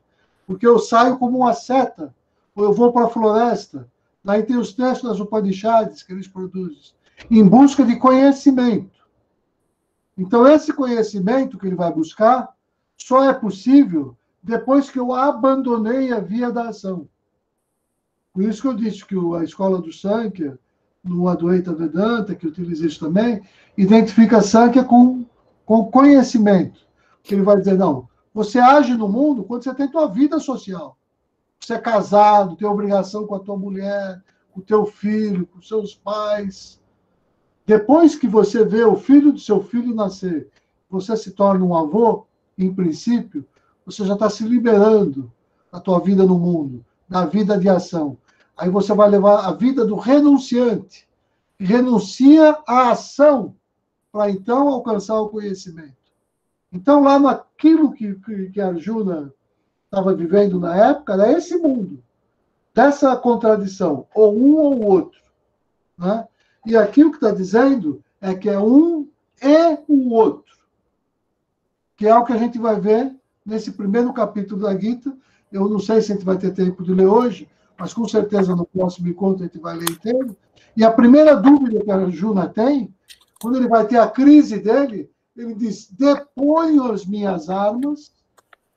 porque eu saio como um asceta, ou eu vou para a floresta, daí tem os textos das Upanishads que eles produzem, em busca de conhecimento. Então, esse conhecimento que ele vai buscar só é possível depois que eu abandonei a via da ação. Por isso que eu disse que a escola do Sankhya, no Advaita Vedanta, que utiliza isso também, identifica Sankhya com conhecimento. Que ele vai dizer, não, você age no mundo quando você tem tua vida social. Você é casado, tem obrigação com a tua mulher, com o teu filho, com os seus pais. Depois que você vê o filho do seu filho nascer, você se torna um avô, em princípio, você já está se liberando da tua vida no mundo, da vida de ação. Aí você vai levar a vida do renunciante, que renuncia à ação para então alcançar o conhecimento. Então, lá naquilo que Arjuna estava vivendo na época, era esse mundo, dessa contradição, ou um ou o outro. Né? E aqui o que está dizendo é que é um e o outro, que é o que a gente vai ver nesse primeiro capítulo da Gita. Eu não sei se a gente vai ter tempo de ler hoje, mas com certeza no próximo encontro a gente vai ler inteiro. E a primeira dúvida que a Arjuna tem, quando ele vai ter a crise dele, ele diz: deponho as minhas armas,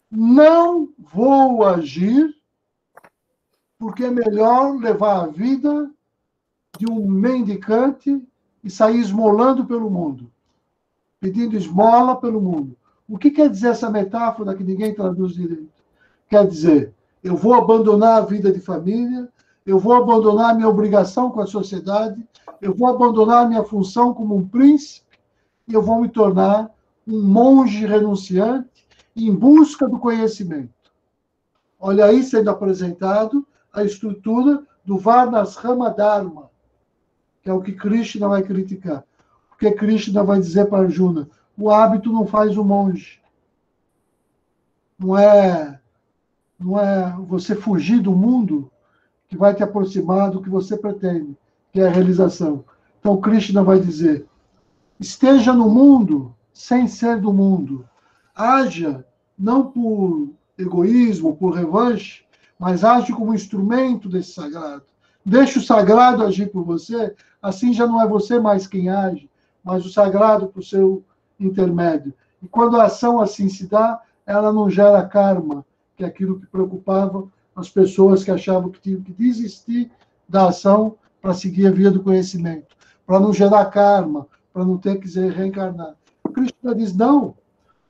não vou agir, porque é melhor levar a vida de um mendicante e sair esmolando pelo mundo, pedindo esmola pelo mundo. O que quer dizer essa metáfora que ninguém traduz direito? Quer dizer, eu vou abandonar a vida de família, eu vou abandonar a minha obrigação com a sociedade, eu vou abandonar a minha função como um príncipe e eu vou me tornar um monge renunciante em busca do conhecimento. Olha aí sendo apresentado a estrutura do Varnasrama Dharma, que é o que Krishna vai criticar. Porque Krishna vai dizer para Arjuna: o hábito não faz o monge. Não é você fugir do mundo que vai te aproximar do que você pretende, que é a realização. Então Krishna vai dizer: esteja no mundo sem ser do mundo. Haja não por egoísmo, por revanche, mas age como instrumento desse sagrado. Deixa o sagrado agir por você, assim já não é você mais quem age, mas o sagrado por seu intermédio. E quando a ação assim se dá, ela não gera karma, que é aquilo que preocupava as pessoas que achavam que tinham que desistir da ação para seguir a via do conhecimento, para não gerar karma, para não ter que reencarnar. O Krishna diz: não,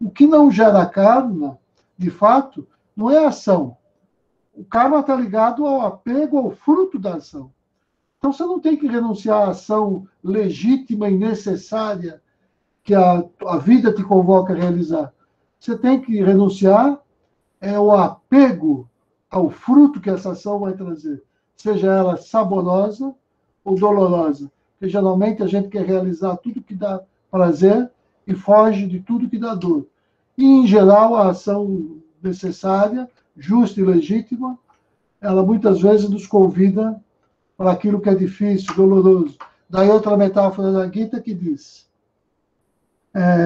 o que não gera karma, de fato, não é a ação. O karma está ligado ao apego ao fruto da ação. Então você não tem que renunciar à ação legítima e necessária que a vida te convoca a realizar. Você tem que renunciar ao apego ao fruto que essa ação vai trazer, seja ela saborosa ou dolorosa. Porque geralmente a gente quer realizar tudo que dá prazer e foge de tudo que dá dor. E, em geral, a ação necessária, justa e legítima, ela muitas vezes nos convida para aquilo que é difícil, doloroso. Daí outra metáfora da Gita que diz: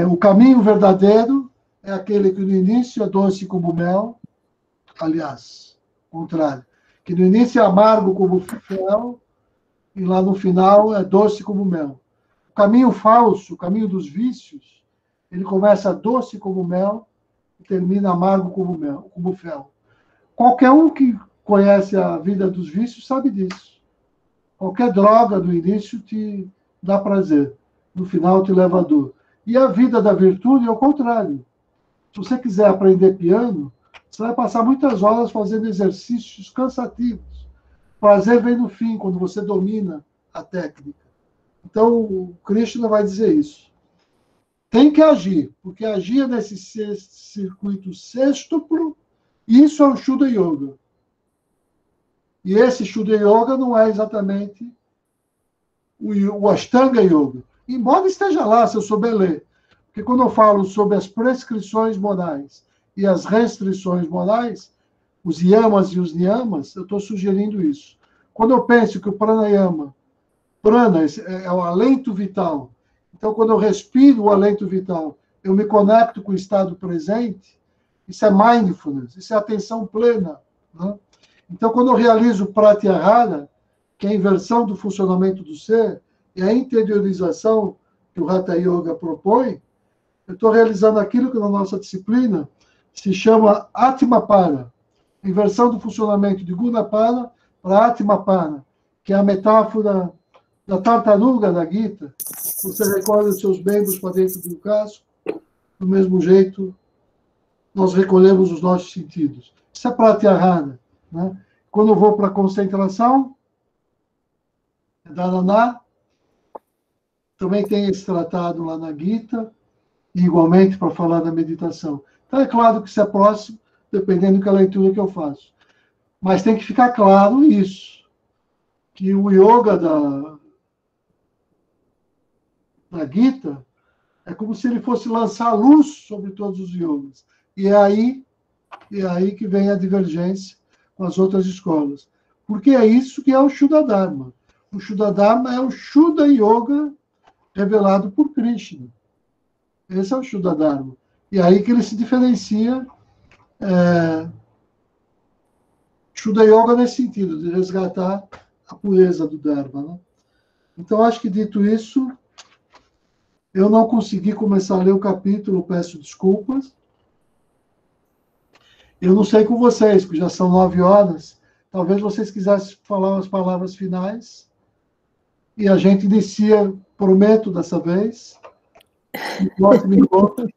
o caminho verdadeiro é aquele que no início é doce como mel, aliás, contrário, que no início é amargo como fel e lá no final é doce como mel. O caminho falso, o caminho dos vícios, ele começa doce como mel e termina amargo como mel, como fel. Qualquer um que conhece a vida dos vícios sabe disso. Qualquer droga no início te dá prazer, no final te leva a dor. E a vida da virtude é o contrário. Se você quiser aprender piano, você vai passar muitas horas fazendo exercícios cansativos. O prazer vem no fim, quando você domina a técnica. Então, o Krishna vai dizer isso. Tem que agir, porque agir nesse circuito sextuplo, isso é o Shuddha Yoga. E esse Shuddha Yoga não é exatamente o Ashtanga Yoga. Embora esteja lá, se eu souber ler. Porque quando eu falo sobre as prescrições morais e as restrições morais, os yamas e os niyamas, eu estou sugerindo isso. Quando eu penso que o pranayama, prana é o alento vital, então quando eu respiro o alento vital, eu me conecto com o estado presente, isso é mindfulness, isso é atenção plena. Né? Então, quando eu realizo pratyahara, que é a inversão do funcionamento do ser, e a interiorização que o Hatha Yoga propõe, eu estou realizando aquilo que na nossa disciplina se chama Atmapara, inversão do funcionamento de Gunapara para Atmapara, que é a metáfora da tartaruga da Gita. Você recolhe os seus membros para dentro do casco, do mesmo jeito nós recolhemos os nossos sentidos. Isso é pratyahara. Né? Quando eu vou para a concentração, é dharaná, Também tem esse tratado lá na Gita, e igualmente para falar da meditação. Então, é claro que isso é próximo, dependendo da leitura que eu faço. Mas tem que ficar claro isso, que o yoga da Gita é como se ele fosse lançar luz sobre todos os yogas. E é aí que vem a divergência com as outras escolas. Porque é isso que é o Shuddha Dharma. O Shuddha Dharma é o Shuddha Yoga revelado por Krishna. Esse é o Shuddha Dharma. E aí que ele se diferencia Shuddha Yoga nesse sentido, de resgatar a pureza do Dharma. Né? Então, acho que dito isso, eu não consegui começar a ler o capítulo, peço desculpas. Eu não sei com vocês, porque já são 9 horas, talvez vocês quisessem falar umas palavras finais, e a gente inicia, prometo dessa vez, no próximo encontro,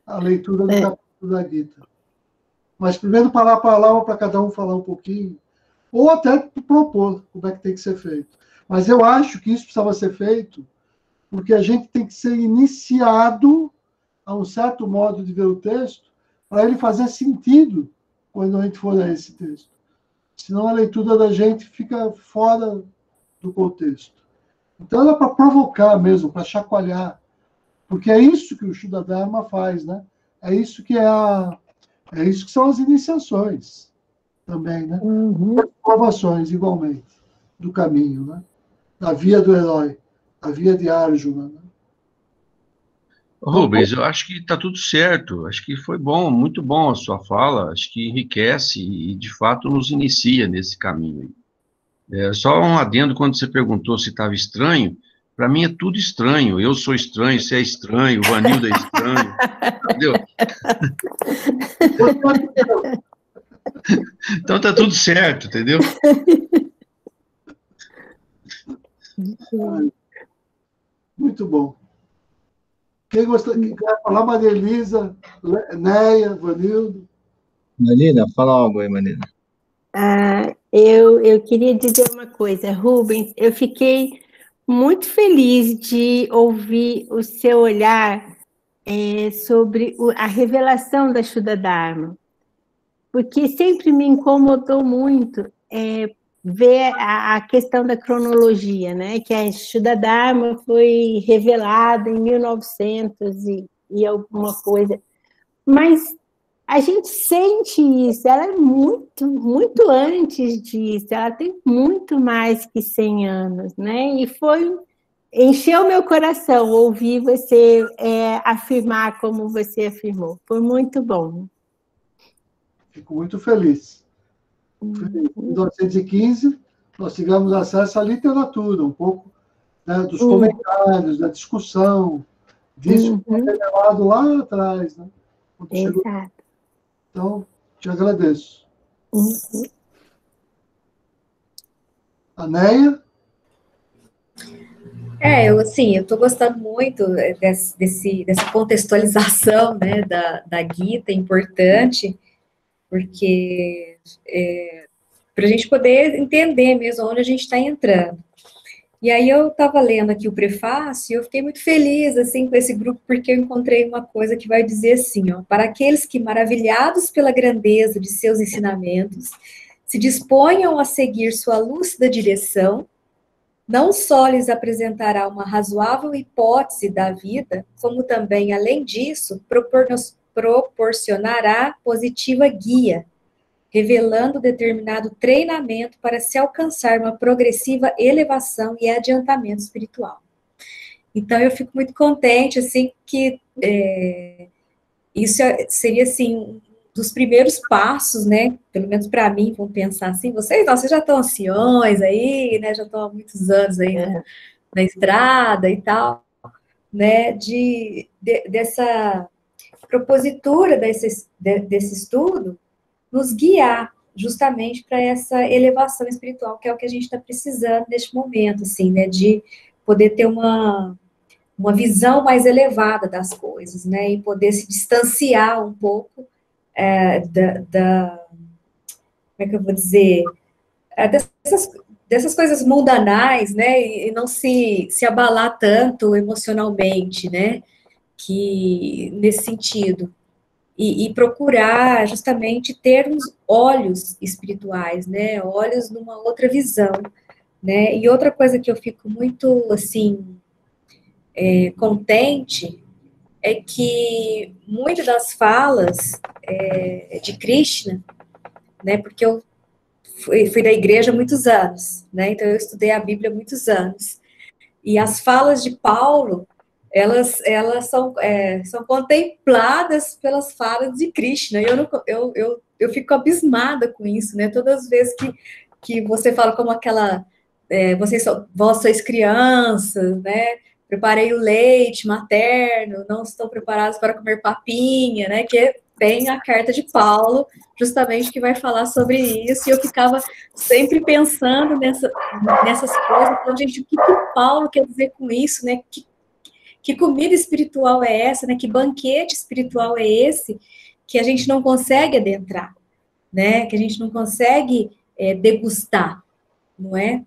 a leitura do capítulo da Gita. Mas primeiro parar a palavra para cada um falar um pouquinho, ou até propor como é que tem que ser feito. Mas eu acho que isso precisava ser feito porque a gente tem que ser iniciado a um certo modo de ver o texto para ele fazer sentido quando a gente for a esse texto. Senão a leitura da gente fica fora do contexto. Então, é para provocar mesmo, para chacoalhar. Porque é isso que o Shuddha Dharma faz, né? É isso que são as iniciações também, né? As provações, igualmente, do caminho, né? Da via do herói, da via de Arjuna, né? Rubens, eu acho que está tudo certo. Acho que foi bom, muito bom a sua fala. Acho que enriquece e, de fato, nos inicia nesse caminho. Só um adendo quando você perguntou se estava estranho. Para mim é tudo estranho. Eu sou estranho, você é estranho, o Vanildo é estranho. Entendeu? Então está tudo certo, entendeu? Muito bom. Quem quer falar? Maria Elisa, Neia, Vanildo. Marina, fala algo aí, Marina. Eu queria dizer uma coisa, Rubens, eu fiquei muito feliz de ouvir o seu olhar sobre a revelação da Shuddha Dharma, porque sempre me incomodou muito ver a questão da cronologia, né? Que a Shuddha Dharma foi revelada em 1900 e alguma coisa, mas a gente sente isso, ela é muito, muito antes disso, ela tem muito mais que 100 anos, né? E encheu meu coração ouvir você afirmar como você afirmou, foi muito bom. Fico muito feliz. Em 1915, nós tivemos acesso à literatura, um pouco, né, dos comentários, da discussão, disso que foi revelado lá atrás, né? Exato. Então, te agradeço. A Neia? Eu estou gostando muito dessa contextualização, né, da Gita, é importante, porque para a gente poder entender mesmo onde a gente está entrando. E aí eu estava lendo aqui o prefácio e eu fiquei muito feliz, assim, com esse grupo, porque eu encontrei uma coisa que vai dizer assim, ó, para aqueles que, maravilhados pela grandeza de seus ensinamentos, se disponham a seguir sua lúcida direção, não só lhes apresentará uma razoável hipótese da vida, como também, além disso, proporcionará positiva guia, revelando determinado treinamento para se alcançar uma progressiva elevação e adiantamento espiritual. Então, eu fico muito contente, assim, que isso seria, assim, um dos primeiros passos, né, pelo menos para mim, vamos pensar assim, vocês já estão anciões aí, né, já estão há muitos anos aí na estrada e tal, né, dessa propositura desse estudo, nos guiar justamente para essa elevação espiritual, que é o que a gente está precisando neste momento, assim, né, de poder ter uma visão mais elevada das coisas, né, e poder se distanciar um pouco como é que eu vou dizer, dessas coisas mundanais, né, e não se abalar tanto emocionalmente, né, que nesse sentido, e procurar justamente ter uns olhos espirituais, né, olhos numa outra visão, né, e outra coisa que eu fico muito, assim, contente, é que muitas das falas de Krishna, né, porque eu fui da igreja há muitos anos, né, então eu estudei a Bíblia há muitos anos, e as falas de Paulo, elas são contempladas pelas falas de Krishna, e eu fico abismada com isso, né, todas as vezes que você fala como aquela, vós sois crianças, né, preparei o leite materno, não estão preparados para comer papinha, né, que tem a carta de Paulo, justamente que vai falar sobre isso, e eu ficava sempre pensando nessas coisas, então, gente, o que Paulo quer dizer com isso, né, que comida espiritual é essa, né, que banquete espiritual é esse, que a gente não consegue adentrar, né, que a gente não consegue degustar, não é?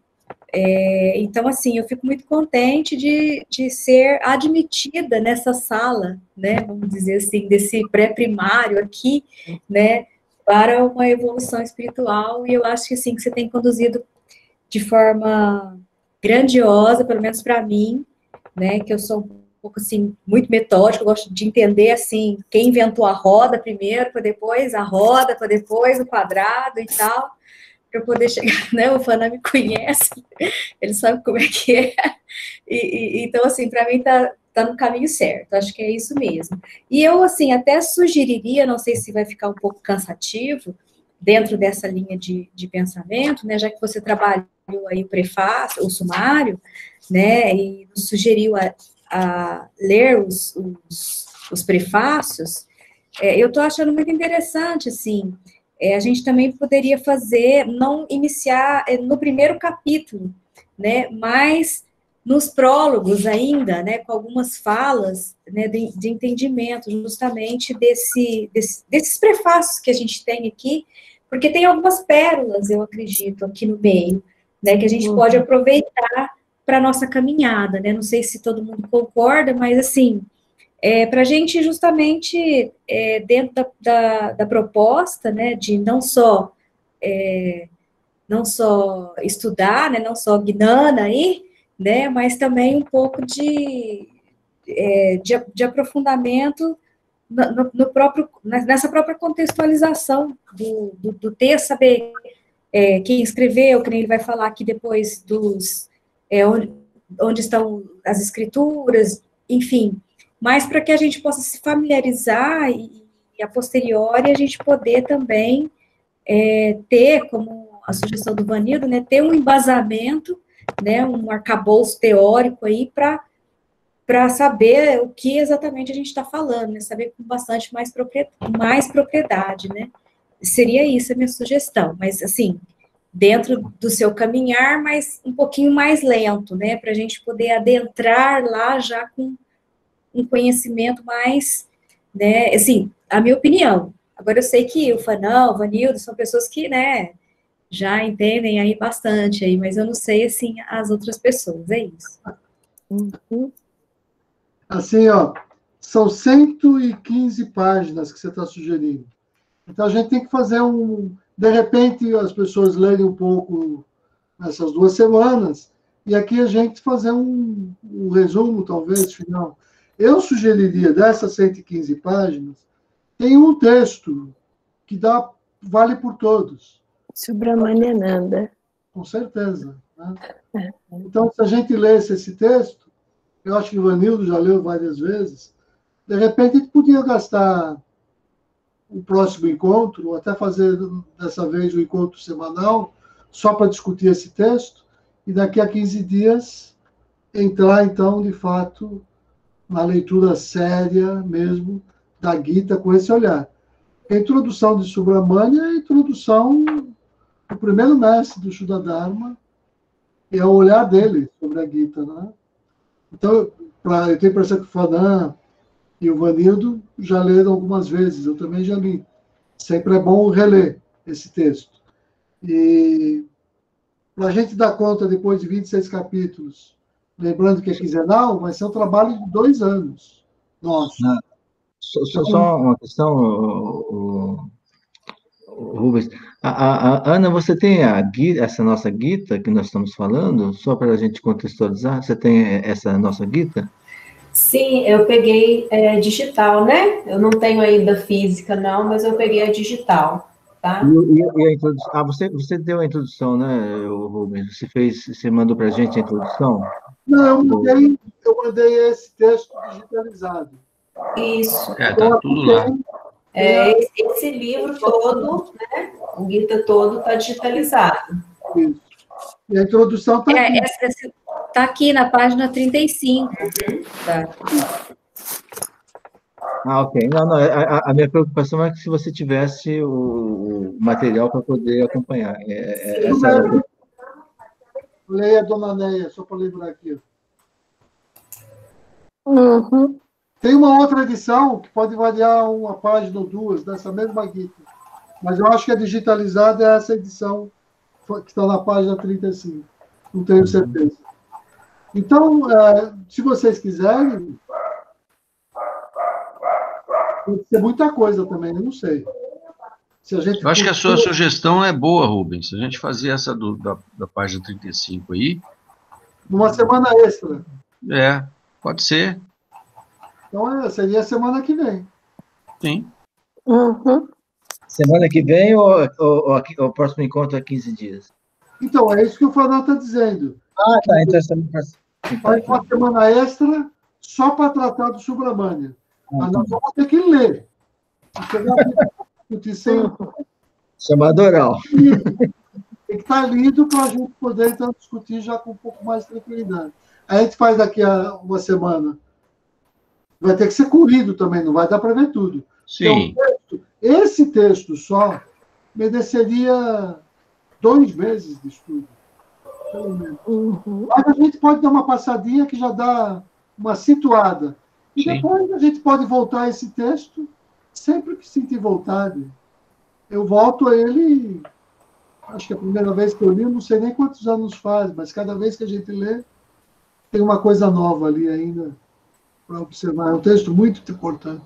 Então, assim, eu fico muito contente de ser admitida nessa sala, né, vamos dizer assim, desse pré-primário aqui, né, para uma evolução espiritual, e eu acho que, assim, que você tem conduzido de forma grandiosa, pelo menos para mim, né, que eu sou um pouco, assim, muito metódica, eu gosto de entender, assim, quem inventou a roda primeiro, para depois a roda, para depois o quadrado e tal, para poder chegar, né, o Fana me conhece, ele sabe como é que é, então, assim, para mim tá no caminho certo, acho que é isso mesmo. E eu, assim, até sugeriria, não sei se vai ficar um pouco cansativo, dentro dessa linha de pensamento, né, já que você trabalhou aí o prefácio, o sumário, né, e nos sugeriu a ler os prefácios, eu estou achando muito interessante, assim, a gente também poderia fazer, não iniciar no primeiro capítulo, né, mas nos prólogos ainda, né, com algumas falas, né, de entendimento justamente desses prefácios que a gente tem aqui, porque tem algumas pérolas, eu acredito, aqui no meio, né, que a gente pode aproveitar para a nossa caminhada, né, não sei se todo mundo concorda, mas assim, para a gente justamente, dentro da proposta, né, de não só estudar, né, não só Gnana aí, né, mas também um pouco de aprofundamento nessa própria contextualização do texto, saber quem escreveu, que nem ele vai falar aqui depois onde estão as escrituras, enfim, mas para que a gente possa se familiarizar e a posteriori a gente poder também ter, como a sugestão do Vanildo, né, ter um embasamento, né, um arcabouço teórico aí para saber o que exatamente a gente está falando, né, saber com bastante mais propriedade, né, seria isso a minha sugestão, mas assim, dentro do seu caminhar, mas um pouquinho mais lento, né, para a gente poder adentrar lá já com um conhecimento mais, né, assim, a minha opinião. Agora eu sei que o Fanão, o Vanildo, são pessoas que, né, já entendem aí bastante aí, mas eu não sei, assim, as outras pessoas, é isso. Assim, ó, são 115 páginas que você está sugerindo. Então, a gente tem que fazer de repente, as pessoas lerem um pouco nessas 2 semanas, e aqui a gente fazer um resumo, talvez, final. Eu sugeriria, dessas 115 páginas, tem um texto que vale por todos. Subramaniananda. Com certeza. Né? Então, se a gente lesse esse texto, eu acho que o Vanildo já leu várias vezes, de repente a gente podia gastar o próximo encontro, ou até fazer dessa vez o encontro semanal, só para discutir esse texto, e daqui a 15 dias entrar, então, de fato, na leitura séria mesmo da Gita com esse olhar. A introdução de Subramania é a introdução do primeiro mestre do Shuddha Dharma, e é o olhar dele sobre a Gita, né? Então, eu tenho a impressão que o Fanan e o Vanildo já leram algumas vezes, eu também já li. Sempre é bom reler esse texto. E para a gente dar conta depois de 26 capítulos, lembrando que é quinzenal, vai ser um trabalho de 2 anos. Nossa. Só uma questão, Rubens. Ana, você tem essa nossa guita que nós estamos falando, só para a gente contextualizar? Você tem essa nossa guita? Sim, eu peguei digital, né? Eu não tenho ainda física, não, mas eu peguei a digital, tá? E a introdução? você deu a introdução, né, Rubens? Você mandou para a gente a introdução? Não, eu mandei esse texto digitalizado. Isso. Tá tudo lá. Esse livro todo, né? O guita todo está digitalizado. Isso. E a introdução está aqui. Está aqui na página 35. Tá. Ok. Não, a minha preocupação é que se você tivesse o material para poder acompanhar. Leia a Dona Neia, só para lembrar aqui. Uhum. Tem uma outra edição que pode variar uma página ou duas dessa mesma guita. Mas eu acho que a digitalizada é essa edição que está na página 35. Não tenho certeza. Então, se vocês quiserem, pode ser muita coisa também, eu não sei. Eu acho que a sua sugestão é boa, Rubens. Se a gente fazer essa da página 35 aí. Numa semana extra. Pode ser. Então, seria a semana que vem. Sim. Uhum. Semana que vem ou o próximo encontro é 15 dias? Então, é isso que o Fernando está dizendo. Tá. Então faz uma semana extra só para tratar do Subramânia. Mas nós vamos ter que ler. Chamado oral. Tem que estar lido para a gente poder, então, discutir já com um pouco mais de tranquilidade. A gente faz daqui a uma semana. Vai ter que ser corrido também, não vai dar para ver tudo. Sim. Então, esse texto só mereceria 2 meses de estudo. Pelo menos. Uhum. Mas a gente pode dar uma passadinha que já dá uma situada. E depois a gente pode voltar a esse texto sempre que sentir vontade. Eu volto a ele, acho que a primeira vez que eu li, não sei nem quantos anos faz, mas cada vez que a gente lê, tem uma coisa nova ali ainda para observar. É um texto muito importante.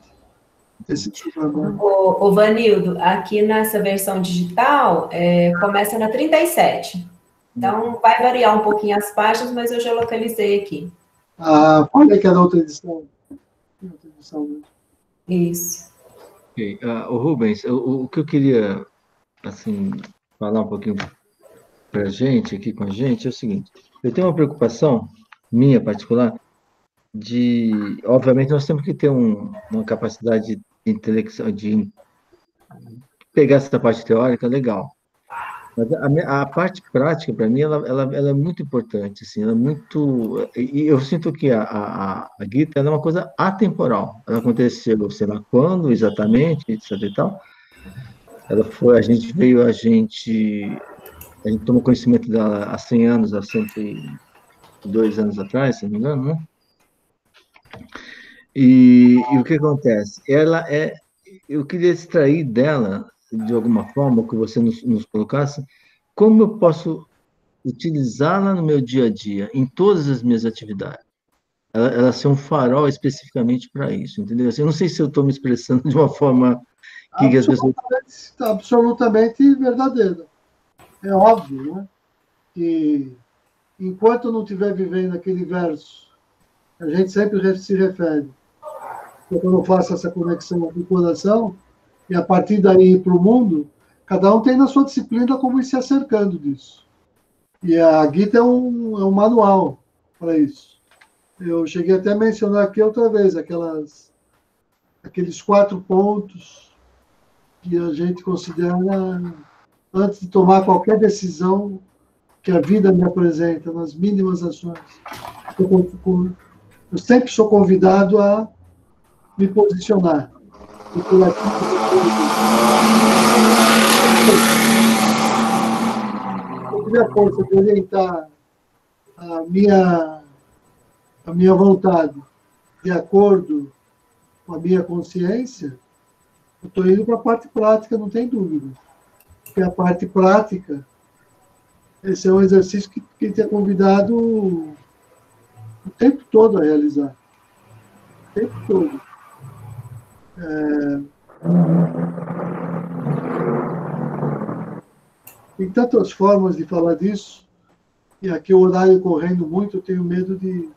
Esse O Vanildo, aqui nessa versão digital, começa na 37. Então, vai variar um pouquinho as páginas, mas eu já localizei aqui. Olha que era outra edição. Outra edição mesmo. Isso. Ok. O Rubens, o que eu queria assim, falar um pouquinho para a gente, aqui com a gente, é o seguinte. Eu tenho uma preocupação, minha particular, obviamente, nós temos que ter uma capacidade intelectual de pegar essa parte teórica, legal. Mas a parte prática, para mim, ela é muito importante, assim, ela é muito... E eu sinto que a Gita é uma coisa atemporal. Ela aconteceu, sei lá quando, exatamente, etc e tal. A gente tomou conhecimento dela há 100 anos, há 102 anos atrás, se não me engano, né? E o que acontece? Eu queria extrair dela, de alguma forma, que você nos colocasse, como eu posso utilizá-la no meu dia a dia, em todas as minhas atividades. Ela ser um farol especificamente para isso, entendeu? Assim, eu não sei se eu estou me expressando de uma forma que as pessoas... Absolutamente verdadeira. É óbvio, né? Que enquanto eu não estiver vivendo aquele verso, a gente sempre se refere, quando eu faço essa conexão com o coração, e a partir daí para o mundo, cada um tem na sua disciplina como ir se acercando disso. E a Gita é um manual para isso. Eu cheguei até a mencionar aqui outra vez, aqueles 4 pontos que a gente considera, antes de tomar qualquer decisão que a vida me apresenta, nas mínimas ações. Eu sempre sou convidado a me posicionar. E por aqui, eu tive a força de orientar a minha vontade de acordo com a minha consciência, eu estou indo para a parte prática, não tem dúvida. Porque a parte prática Esse é um exercício que quem te é convidado o tempo todo a realizar. O tempo todo. Tem tantas formas de falar disso, e aqui o horário correndo muito, eu tenho medo de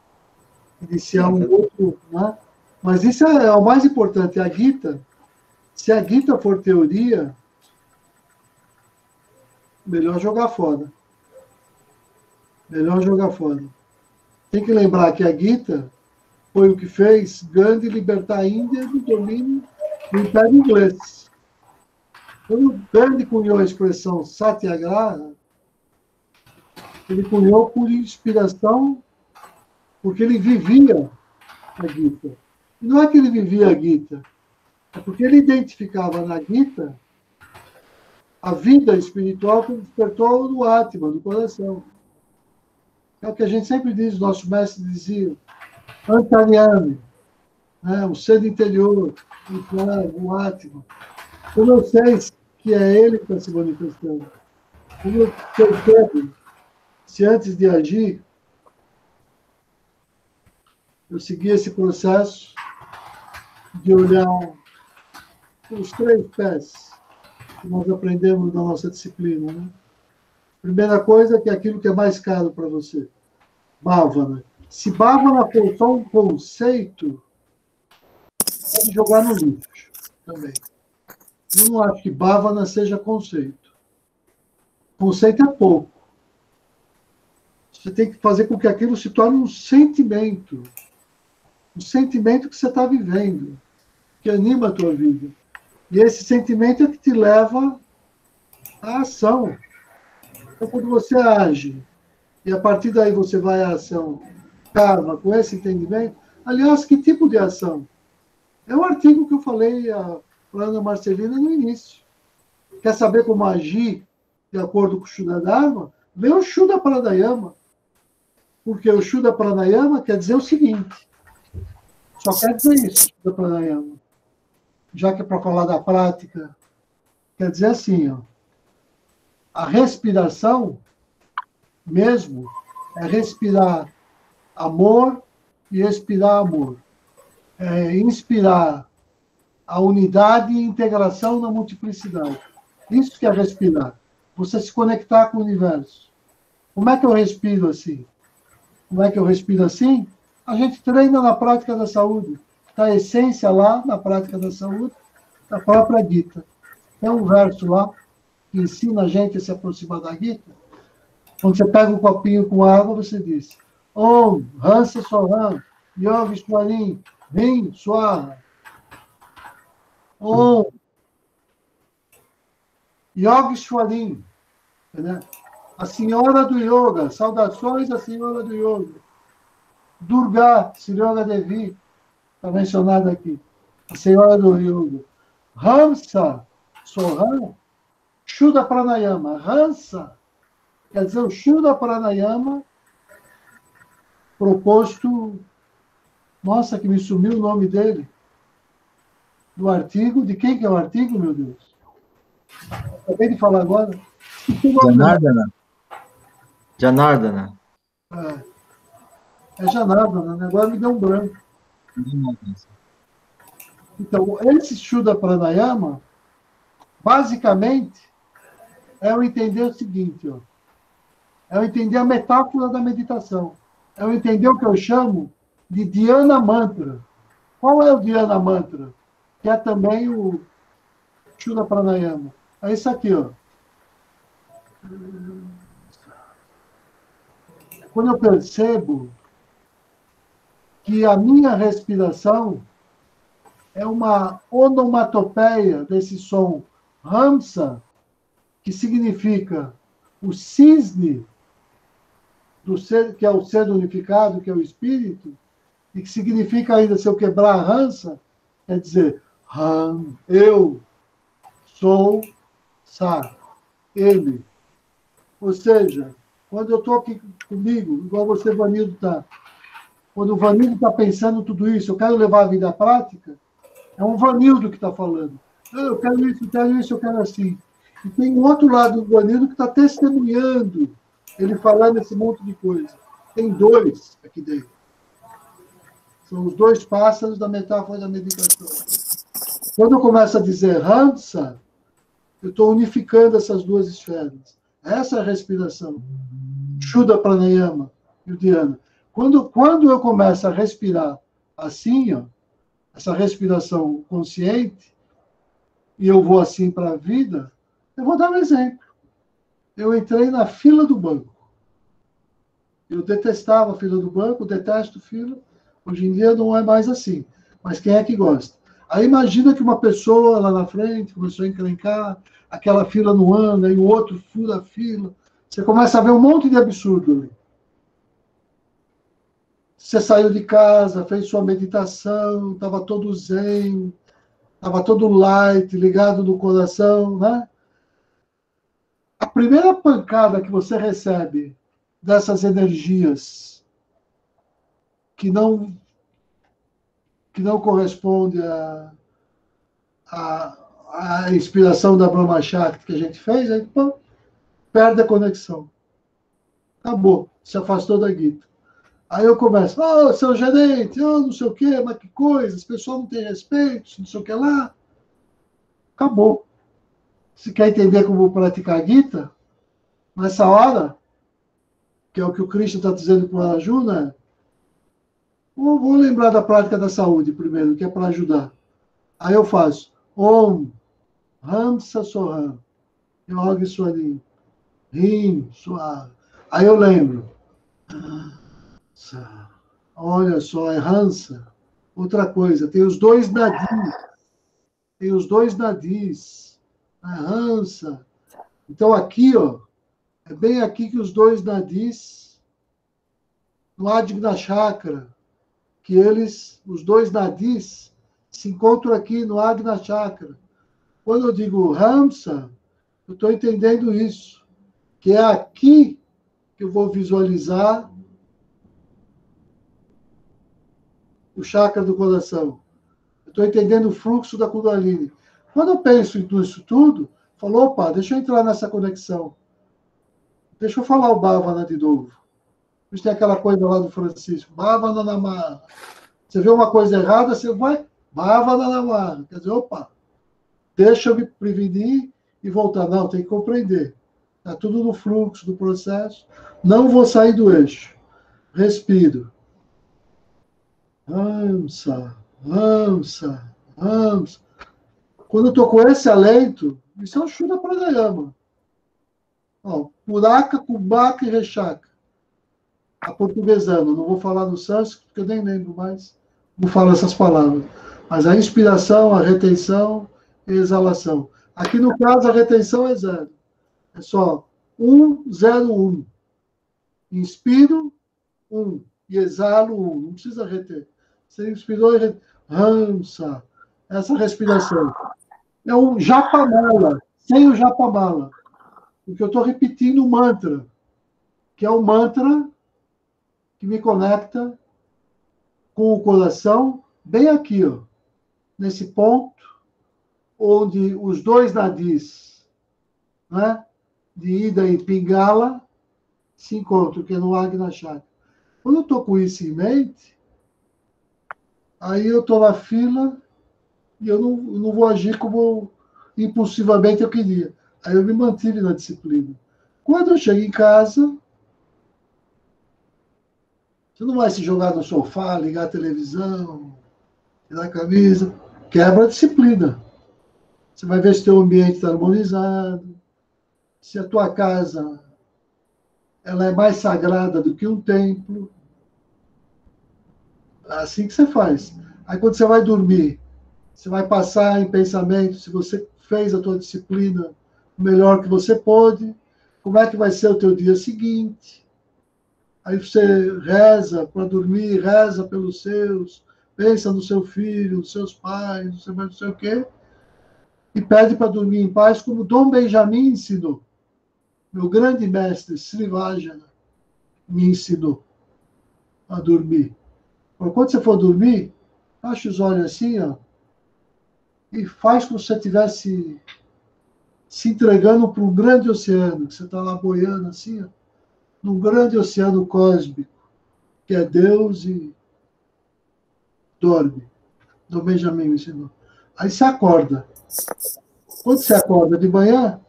iniciar um outro, né? Mas isso é o mais importante. A Gita, se a Gita for teoria, melhor jogar fora. Melhor jogar fora. Tem que lembrar que a Gita foi o que fez Gandhi libertar a Índia do domínio do Império Inglês. Quando Gandhi cunhou a expressão Satyagraha, ele cunhou por inspiração, porque ele vivia a Gita. E não é que ele vivia a Gita, é porque ele identificava na Gita a vida espiritual que despertou no Atma, no coração. É o que a gente sempre diz, nosso mestre dizia, Antaryami, né, o ser interior, o Atma. Como eu sei que é ele que está se manifestando, como eu percebo se antes de agir, eu segui esse processo de olhar os 3 pés que nós aprendemos na nossa disciplina. Né? Primeira coisa, que é aquilo que é mais caro para você. Bhavana. Se Bhavana for só um conceito, pode jogar no lixo também. Eu não acho que Bhavana seja conceito. Conceito é pouco. Você tem que fazer com que aquilo se torne um sentimento. Um sentimento que você está vivendo, que anima a tua vida. E esse sentimento é que te leva à ação. Então, quando você age, e a partir daí você vai à ação karma, com esse entendimento, aliás, que tipo de ação? É um artigo que eu falei a Ana Marcelina no início. Quer saber como agir de acordo com o Shuddha Dharma? Vê o Shuddha Pranayama. Porque o Shuddha Pranayama quer dizer o seguinte, só quer dizer isso, Shuddha Pranayama. Já que é para falar da prática, quer dizer assim, ó, a respiração mesmo é respirar amor e expirar amor. É inspirar a unidade e integração na multiplicidade. Isso que é respirar. Você se conectar com o universo. Como é que eu respiro assim? Como é que eu respiro assim? A gente treina na prática da saúde. Está a essência lá, na prática da saúde, da própria Gita. Tem um verso lá que ensina a gente a se aproximar da Gita. Quando você pega um copinho com água, você diz Om, Hansa Soham, Yogi Swarim, Vim, Swaha. Om, Yogi Swarim. Né? A senhora do yoga, saudações à senhora do yoga. Durga, Senhora Devi, está mencionada aqui. A senhora do yoga. Hamsa, Soham, Shuddha Pranayama. Hansa, quer dizer, o Shuddha Pranayama proposto. Nossa, que me sumiu o nome dele. Do artigo. De quem que é o artigo, meu Deus? Acabei de falar agora. Janardana. Janardana. É Janardana, né? Agora me deu um branco. Então, esse Shuddha Pranayama, basicamente, é o entender o seguinte, ó. É o entender a metáfora da meditação. É o entender o que eu chamo de Dhyana Mantra. Qual é o Dhyana Mantra? Que é também o Shuddha Pranayama. É isso aqui, ó. Quando eu percebo que a minha respiração é uma onomatopeia desse som Hamsa, que significa o cisne do ser, que é o ser unificado, que é o espírito, e que significa ainda, se eu quebrar Hansa, quer dizer, eu sou Sa, ele. Ou seja, quando eu estou aqui comigo, igual você, Vanildo, está. Quando o Vanildo está pensando tudo isso, eu quero levar a vida à prática, é um Vanildo que está falando. Eu quero isso, eu quero assim. E tem um outro lado do Vanildo que está testemunhando ele falando esse monte de coisa. Tem dois aqui dentro. São os dois pássaros da metáfora da meditação. Quando eu começo a dizer Hamsa, eu estou unificando essas duas esferas. Essa é a respiração. Shuddha Pranayama e o Dhyana. Quando eu começo a respirar assim, ó, essa respiração consciente, e eu vou assim para a vida, eu vou dar um exemplo. Eu entrei na fila do banco. Eu detestava a fila do banco, detesto fila. Hoje em dia não é mais assim. Mas quem é que gosta? Aí imagina que uma pessoa lá na frente começou a encrencar, aquela fila não anda, e o outro fura a fila. Você começa a ver um monte de absurdo ali. Você saiu de casa, fez sua meditação, estava todo zen, estava todo light, ligado no coração, né? A primeira pancada que você recebe dessas energias que não corresponde à inspiração da Brahma Shakti que a gente fez, aí perde a conexão. Acabou, se afastou da Gita. Aí eu começo, seu gerente, não sei o quê, mas que coisa, esse pessoal não tem respeito, não sei o que lá. Acabou. Se quer entender como praticar a Gita, nessa hora, que é o que o Krishna está dizendo para o Arjuna, vou lembrar da prática da saúde primeiro, que é para ajudar. Aí eu faço Om, Hamsa Soham, Yogi Swanim, Rim, suave. Aí eu lembro. Olha só, é Hansa. Outra coisa, tem os dois nadis. Tem os dois nadis. É Hansa. Então aqui, ó, é bem aqui que os dois nadis, no Ajna Chakra, que os dois nadis, se encontram aqui no Ajna Chakra. Quando eu digo Hamsa, eu estou entendendo isso, que é aqui que eu vou visualizar o chakra do coração. Eu estou entendendo o fluxo da Kundalini. Quando eu penso em isso tudo, falo, opa, deixa eu entrar nessa conexão. Deixa eu falar o Bhavana de novo. A gente tem aquela coisa lá do Francisco, Bhavana Namah. Você vê uma coisa errada, você vai, Bhavana Namah. Quer dizer, opa, deixa eu me prevenir e voltar. Não, tem que compreender. Está tudo no fluxo do processo. Não vou sair do eixo. Respiro. Hamsa, Hamsa, Hamsa. Quando eu estou com esse alento, isso é um Shuddha Pranayama. Puraka, Kumbhaka e Rechaka. Aportuguesando. Não vou falar no sânscrito, porque eu nem lembro mais. Não falo essas palavras. Mas a inspiração, a retenção e a exalação. Aqui, no caso, a retenção é 0. É só 1, 0, 1. Inspiro, 1. E exalo, 1. Não precisa reter. Você inspirou e reter. Hamsa. Essa respiração. É um japamala. Sem o japamala. Porque eu estou repetindo o mantra. Que é o mantra que me conecta com o coração. Bem aqui, ó. Nesse ponto. Onde os dois nadis, né, de Ida e Pingala, se encontram, que é no Ajna Chakra. Quando eu estou com isso em mente, aí eu estou na fila e eu não vou agir como impulsivamente eu queria. Aí eu me mantive na disciplina. Quando eu chego em casa, você não vai se jogar no sofá, ligar a televisão, tirar a camisa, quebra a disciplina. Você vai ver se o teu ambiente está harmonizado, se a tua casa ela é mais sagrada do que um templo. É assim que você faz. Aí quando você vai dormir, você vai passar em pensamento se você fez a tua disciplina o melhor que você pôde, como é que vai ser o teu dia seguinte. Aí você reza para dormir, reza pelos seus, pensa no seu filho, nos seus pais, não sei o quê, e pede para dormir em paz, como Dom Benjamin ensinou. Meu grande mestre, Srivajana, me ensinou a dormir. Quando você for dormir, fecha os olhos assim, ó, e faz como se você estivesse se entregando para um grande oceano, que você está lá boiando assim, ó, num grande oceano cósmico, que é Deus, e dorme. Do Benjamin me ensinou. Aí você acorda. Quando você acorda de manhã,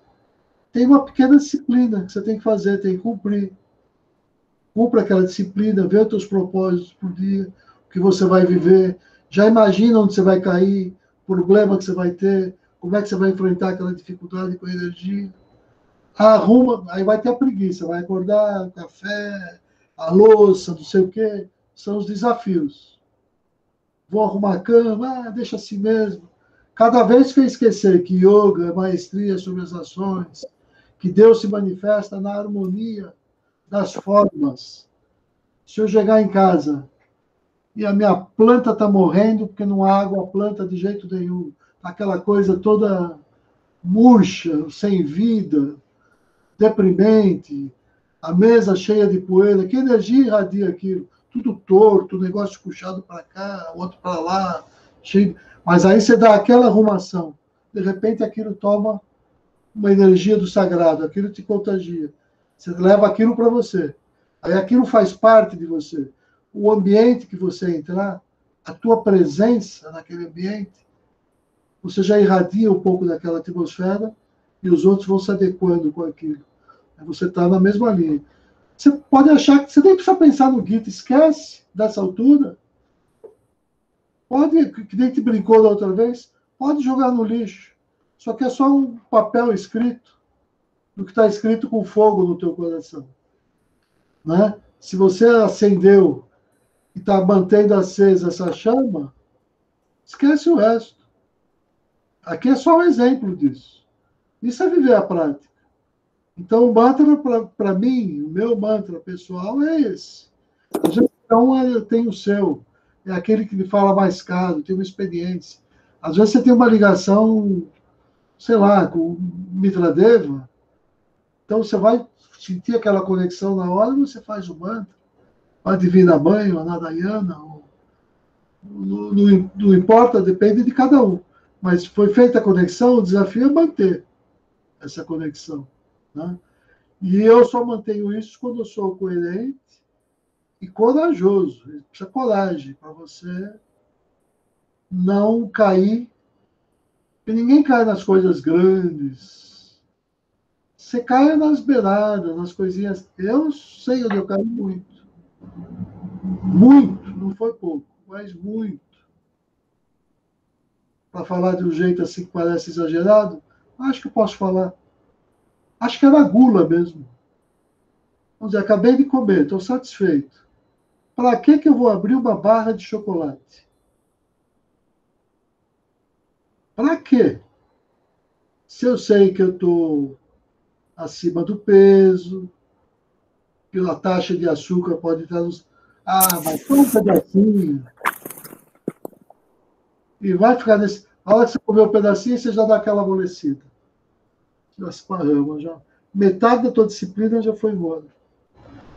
tem uma pequena disciplina que você tem que fazer, tem que cumprir. Cumpra aquela disciplina, vê os teus propósitos por dia, o que você vai viver, já imagina onde você vai cair, problema que você vai ter, como é que você vai enfrentar aquela dificuldade com energia. Arruma, aí vai ter a preguiça, vai acordar, o café, a louça, não sei o quê, são os desafios. Vou arrumar a cama, deixa assim mesmo. Cada vez que eu esquecer que yoga é maestria sobre as ações, que Deus se manifesta na harmonia das formas. Se eu chegar em casa e a minha planta está morrendo porque não há água a planta de jeito nenhum, aquela coisa toda murcha, sem vida, deprimente, a mesa cheia de poeira, que energia irradia aquilo? Tudo torto, o negócio puxado para cá, o outro para lá, cheio. Mas aí você dá aquela arrumação, de repente aquilo toma uma energia do sagrado, aquilo te contagia. Você leva aquilo para você. Aí aquilo faz parte de você. O ambiente que você entrar, a tua presença naquele ambiente, você já irradia um pouco daquela atmosfera e os outros vão se adequando com aquilo. Aí você está na mesma linha. Você pode achar que você nem precisa pensar no Gita, esquece dessa altura. Pode, que nem te brincou da outra vez, pode jogar no lixo. Só que é só um papel escrito, do que está escrito com fogo no teu coração. Né? Se você acendeu e está mantendo acesa essa chama, esquece o resto. Aqui é só um exemplo disso. Isso é viver a prática. Então, o mantra, para mim, o meu mantra pessoal é esse. A gente tem o seu. É aquele que lhe fala mais caro, tem uma experiência. Às vezes você tem uma ligação, sei lá, com o Mitradeva. Então, você vai sentir aquela conexão na hora e você faz o mantra. A Divina Mãe, a Narayana, não importa, depende de cada um. Mas foi feita a conexão, o desafio é manter essa conexão. Né? E eu só mantenho isso quando eu sou coerente e corajoso. Precisa coragem para você não cair. E ninguém cai nas coisas grandes. Você cai nas beiradas, nas coisinhas. Eu sei onde eu caí muito. Muito, não foi pouco, mas muito. Para falar de um jeito assim que parece exagerado, acho que eu posso falar. Acho que era gula mesmo. Vamos dizer, acabei de comer, estou satisfeito. Para que eu vou abrir uma barra de chocolate? Para quê? Se eu sei que eu estou acima do peso, que a taxa de açúcar pode estar nos... Ah, mas só um pedacinho. E vai ficar nesse... A hora que você comer um pedacinho, você já dá aquela amolecida. Já se parrama, já. Metade da tua disciplina já foi embora.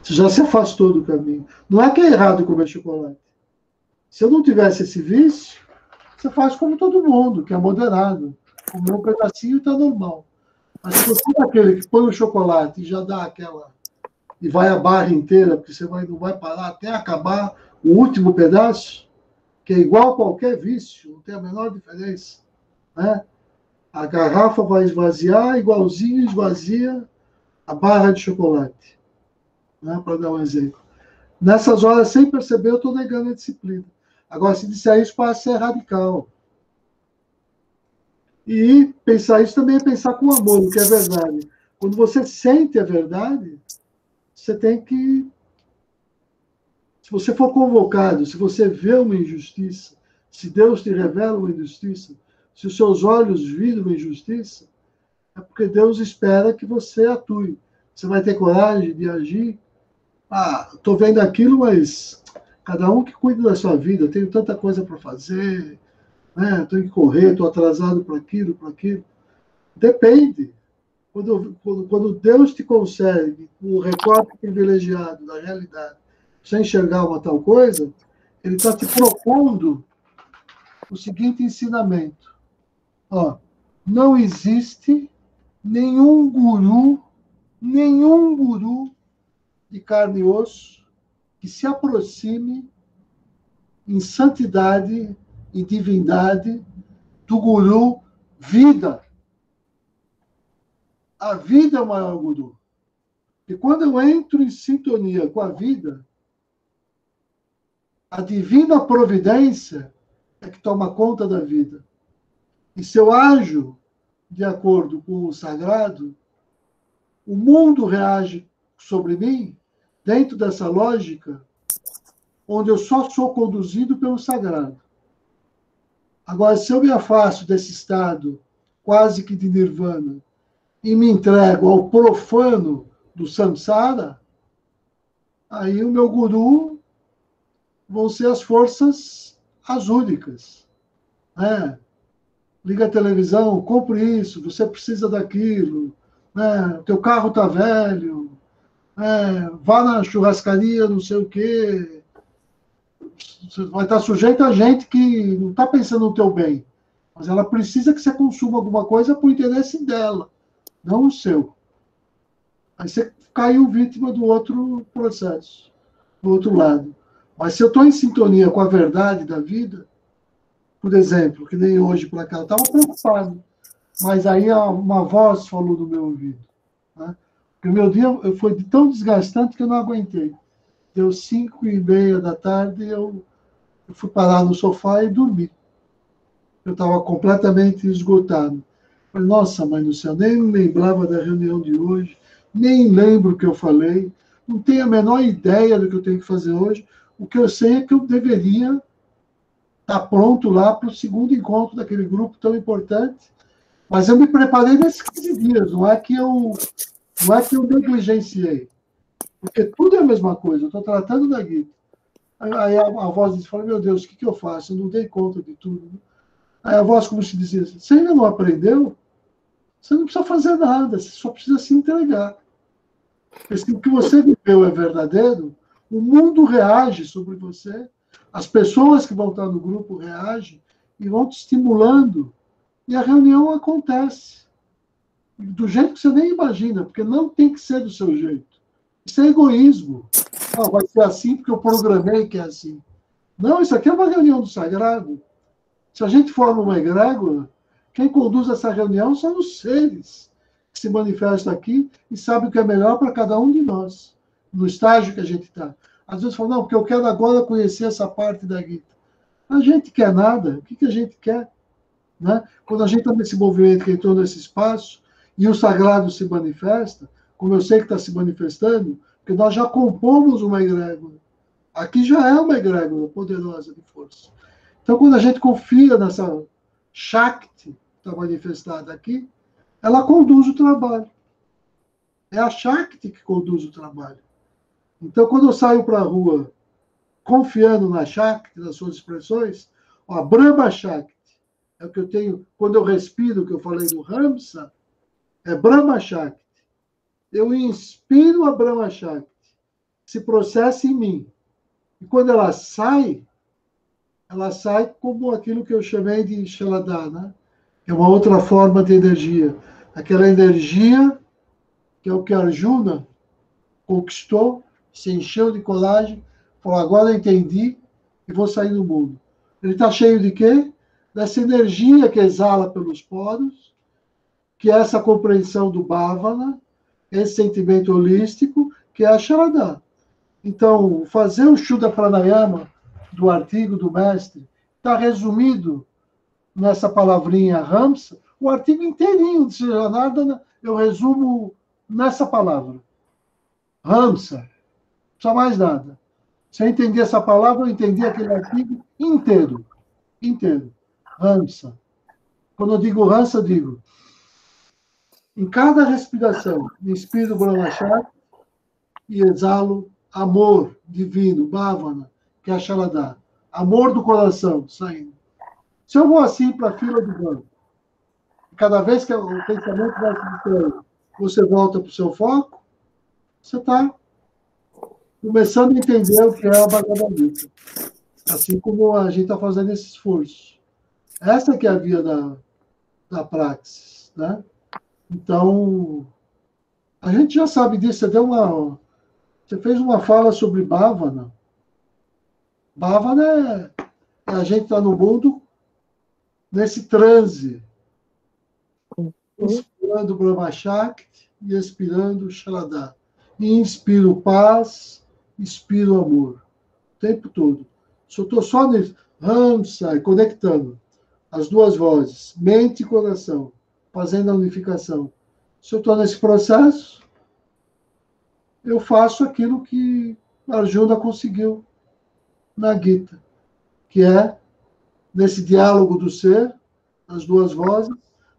Você já se afastou do caminho. Não é que é errado comer chocolate. Se eu não tivesse esse vício, você faz como todo mundo, que é moderado. Comer um pedacinho está normal. Mas se você é aquele que põe o chocolate e já dá aquela... e vai a barra inteira, porque você não vai parar até acabar o último pedaço, que é igual a qualquer vício, não tem a menor diferença. Né? A garrafa vai esvaziar, igualzinho esvazia a barra de chocolate. Né? Para dar um exemplo. Nessas horas, sem perceber, eu estou negando a disciplina. Agora, se disser isso, passa a ser radical. E pensar isso também é pensar com amor, o que é verdade. Quando você sente a verdade, você tem que... Se você for convocado, se você vê uma injustiça, se Deus te revela uma injustiça, se os seus olhos viram uma injustiça, é porque Deus espera que você atue. Você vai ter coragem de agir. Ah, estou vendo aquilo, mas cada um que cuida da sua vida, eu tenho tanta coisa para fazer, né? Tenho que correr, estou atrasado para aquilo, para aquilo. Depende. Quando Deus te consegue um recorte privilegiado da realidade, sem enxergar uma tal coisa, ele está te propondo o seguinte ensinamento. Ó, não existe nenhum guru de carne e osso que se aproxime em santidade e divindade do guru vida. A vida é o maior guru. E quando eu entro em sintonia com a vida, a divina providência é que toma conta da vida. E se eu ajo de acordo com o sagrado, o mundo reage sobre mim dentro dessa lógica onde eu só sou conduzido pelo sagrado. Agora, se eu me afasto desse estado quase que de nirvana e me entrego ao profano do samsara, aí o meu guru vão ser as forças azúlicas. Né? Liga a televisão, compre isso, você precisa daquilo, né? Teu carro está velho, vá na churrascaria, não sei o quê. Você vai estar sujeito a gente que não está pensando no teu bem, mas ela precisa que você consuma alguma coisa por interesse dela, não o seu. Aí você caiu vítima do outro processo, do outro lado. Mas se eu estou em sintonia com a verdade da vida, por exemplo, que nem hoje para cá, eu estava preocupado, mas aí uma voz falou no meu ouvido. Né? Porque o meu dia foi tão desgastante que eu não aguentei. Deu 5:30 da tarde e eu fui parar no sofá e dormi. Eu estava completamente esgotado. Falei, nossa, mãe do céu, nem me lembrava da reunião de hoje, nem lembro o que eu falei, não tenho a menor ideia do que eu tenho que fazer hoje. O que eu sei é que eu deveria estar pronto lá para o segundo encontro daquele grupo tão importante, mas eu me preparei nesses 15 dias, não é que eu negligenciei, porque tudo é a mesma coisa, eu estou tratando da Gita. Aí a voz disse, meu Deus, o que eu faço? Eu não dei conta de tudo. Aí a voz como se dizia, você ainda não aprendeu? Você não precisa fazer nada, você só precisa se entregar. Porque se o que você viveu é verdadeiro, o mundo reage sobre você, as pessoas que vão estar no grupo reagem e vão te estimulando, e a reunião acontece. Do jeito que você nem imagina, porque não tem que ser do seu jeito. Isso é egoísmo. Vai ser assim porque eu programei que é assim. Não, isso aqui é uma reunião do sagrado. Se a gente forma uma egrégora, quem conduz essa reunião são os seres que se manifestam aqui e sabem o que é melhor para cada um de nós, no estágio que a gente está. Às vezes falam, não, porque eu quero agora conhecer essa parte da Gita. A gente quer nada. O que a gente quer? Né? Quando a gente está nesse movimento que entrou nesse espaço e o sagrado se manifesta, como eu sei que está se manifestando, porque nós já compomos uma egrégora. Aqui já é uma egrégora poderosa de força. Então, quando a gente confia nessa Shakti que está manifestada aqui, ela conduz o trabalho. É a Shakti que conduz o trabalho. Então, quando eu saio para a rua confiando na Shakti, nas suas expressões, a Brahma Shakti é o que eu tenho, quando eu respiro, que eu falei do Ramsa, é Brahma Shakti. Eu inspiro a Brahma Shakti, se processa em mim. E quando ela sai como aquilo que eu chamei de Shalada, né? É uma outra forma de energia. Aquela energia que é o que Arjuna conquistou, se encheu de coragem, falou, agora eu entendi e vou sair do mundo. Ele está cheio de quê? Dessa energia que exala pelos poros, que é essa compreensão do Bhavana, esse sentimento holístico, que é a Shalada. Então, fazer o Shuddha Pranayama do artigo do mestre está resumido nessa palavrinha Ramsa. O artigo inteirinho de Janardana eu resumo nessa palavra. Ramsa. Não precisa mais nada. Se eu entender essa palavra, eu entendi aquele artigo inteiro. Inteiro. Ramsa. Quando eu digo Ramsa, eu digo em cada respiração, inspiro Brahmachari e exalo amor divino, Bhavana, que é a Shalada. Amor do coração, saindo. Se eu vou assim para a fila do banco, cada vez que o pensamento vai se distrair, você volta para o seu foco, você está começando a entender o que é a Bhagavad Gita. Assim como a gente está fazendo esse esforço. Essa que é a via da praxis, né? Então, a gente já sabe disso, Você fez uma fala sobre Bhavana. Bhavana é a gente estar no mundo nesse transe, inspirando Brahma Shakti e expirando Shrada. Inspiro paz, expiro amor. O tempo todo. Se eu estou só nisso, Ramsai, conectando as duas vozes, mente e coração, fazendo a unificação. Se eu estou nesse processo, eu faço aquilo que Arjuna conseguiu na Gita, que é, nesse diálogo do ser, as duas vozes,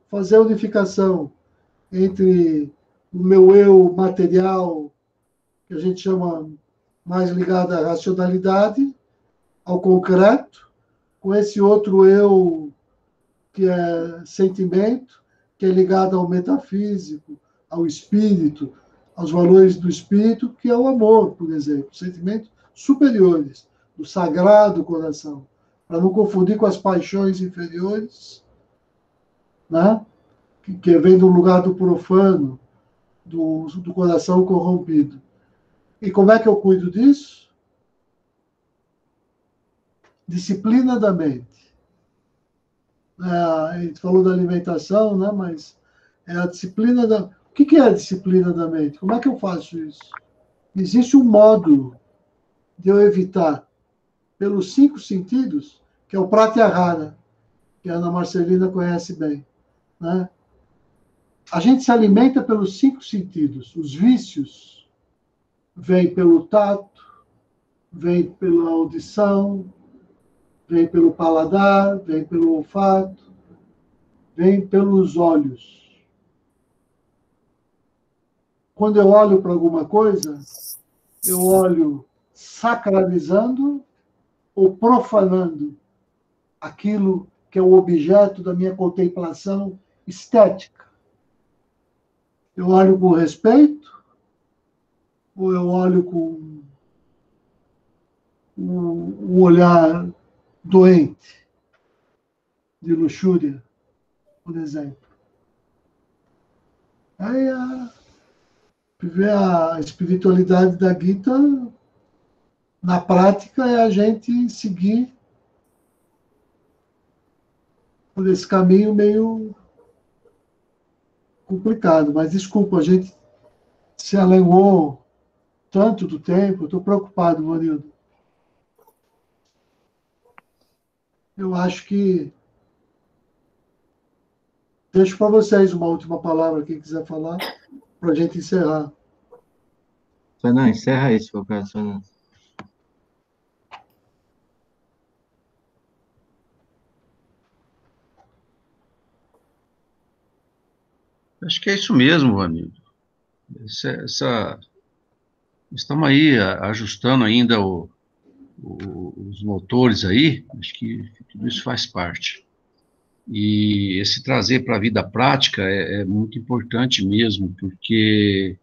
fazer a unificação entre o meu eu material, que a gente chama mais ligado à racionalidade, ao concreto, com esse outro eu que é sentimento, que é ligado ao metafísico, ao espírito, aos valores do espírito, que é o amor, por exemplo, sentimentos superiores, do sagrado coração, para não confundir com as paixões inferiores, né? que vem do lugar do profano, do coração corrompido. E como é que eu cuido disso? Disciplina da mente. A gente falou da alimentação, né? Mas é a disciplina da... O que é a disciplina da mente? Como é que eu faço isso? Existe um modo de eu evitar, pelos 5 sentidos, que é o pratyahara, que a Ana Marcelina conhece bem, né? A gente se alimenta pelos 5 sentidos. Os vícios vêm pelo tato, vêm pela audição, vêm pelo paladar, vêm pelo olfato, vêm pelos olhos. Quando eu olho para alguma coisa, eu olho sacralizando ou profanando aquilo que é o objeto da minha contemplação estética. Eu olho com respeito ou eu olho com um olhar doente, de luxúria, por exemplo. Aí viver a espiritualidade da Gita, na prática, é a gente seguir por esse caminho meio complicado. Mas, desculpa, a gente se alongou tanto do tempo. Estou preocupado, Vanildo. Eu acho que... Deixo para vocês uma última palavra, quem quiser falar, para a gente encerrar. Fernando, encerra aí, se for o caso, Fernando. Acho que é isso mesmo, amigo. Estamos aí ajustando ainda os motores aí, acho que tudo isso faz parte. E esse trazer para a vida prática é muito importante mesmo, porque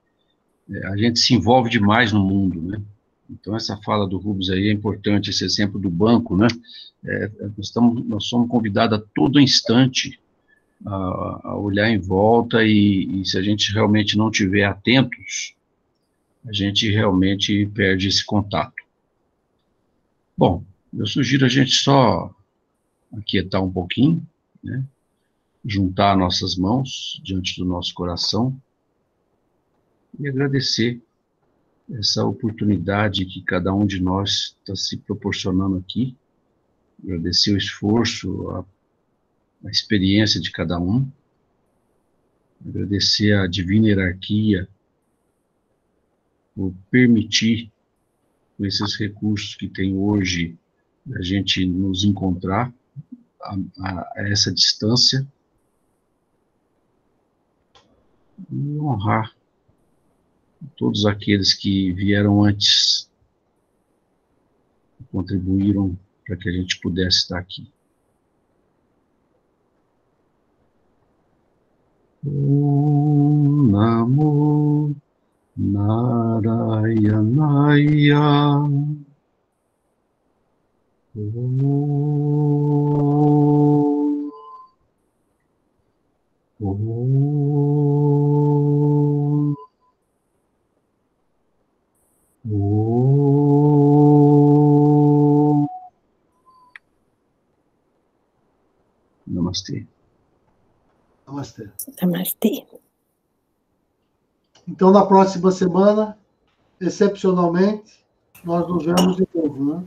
a gente se envolve demais no mundo, né? Então, essa fala do Rubens aí é importante, esse exemplo do banco, né? Nós somos convidados a todo instante a olhar em volta e se a gente realmente não estiver atentos, a gente realmente perde esse contato. Bom, eu sugiro a gente só aquietar um pouquinho, né? Juntar nossas mãos diante do nosso coração e agradecer essa oportunidade que cada um de nós está se proporcionando aqui, agradecer o esforço, a experiência de cada um, agradecer a divina hierarquia por permitir, com esses recursos que tem hoje, a gente nos encontrar a essa distância e honrar todos aqueles que vieram antes e contribuíram para que a gente pudesse estar aqui. Om Namo Narayanaya. Om Namastê. Namastê. Namastê. Então, na próxima semana, excepcionalmente, nós nos vemos de novo, né?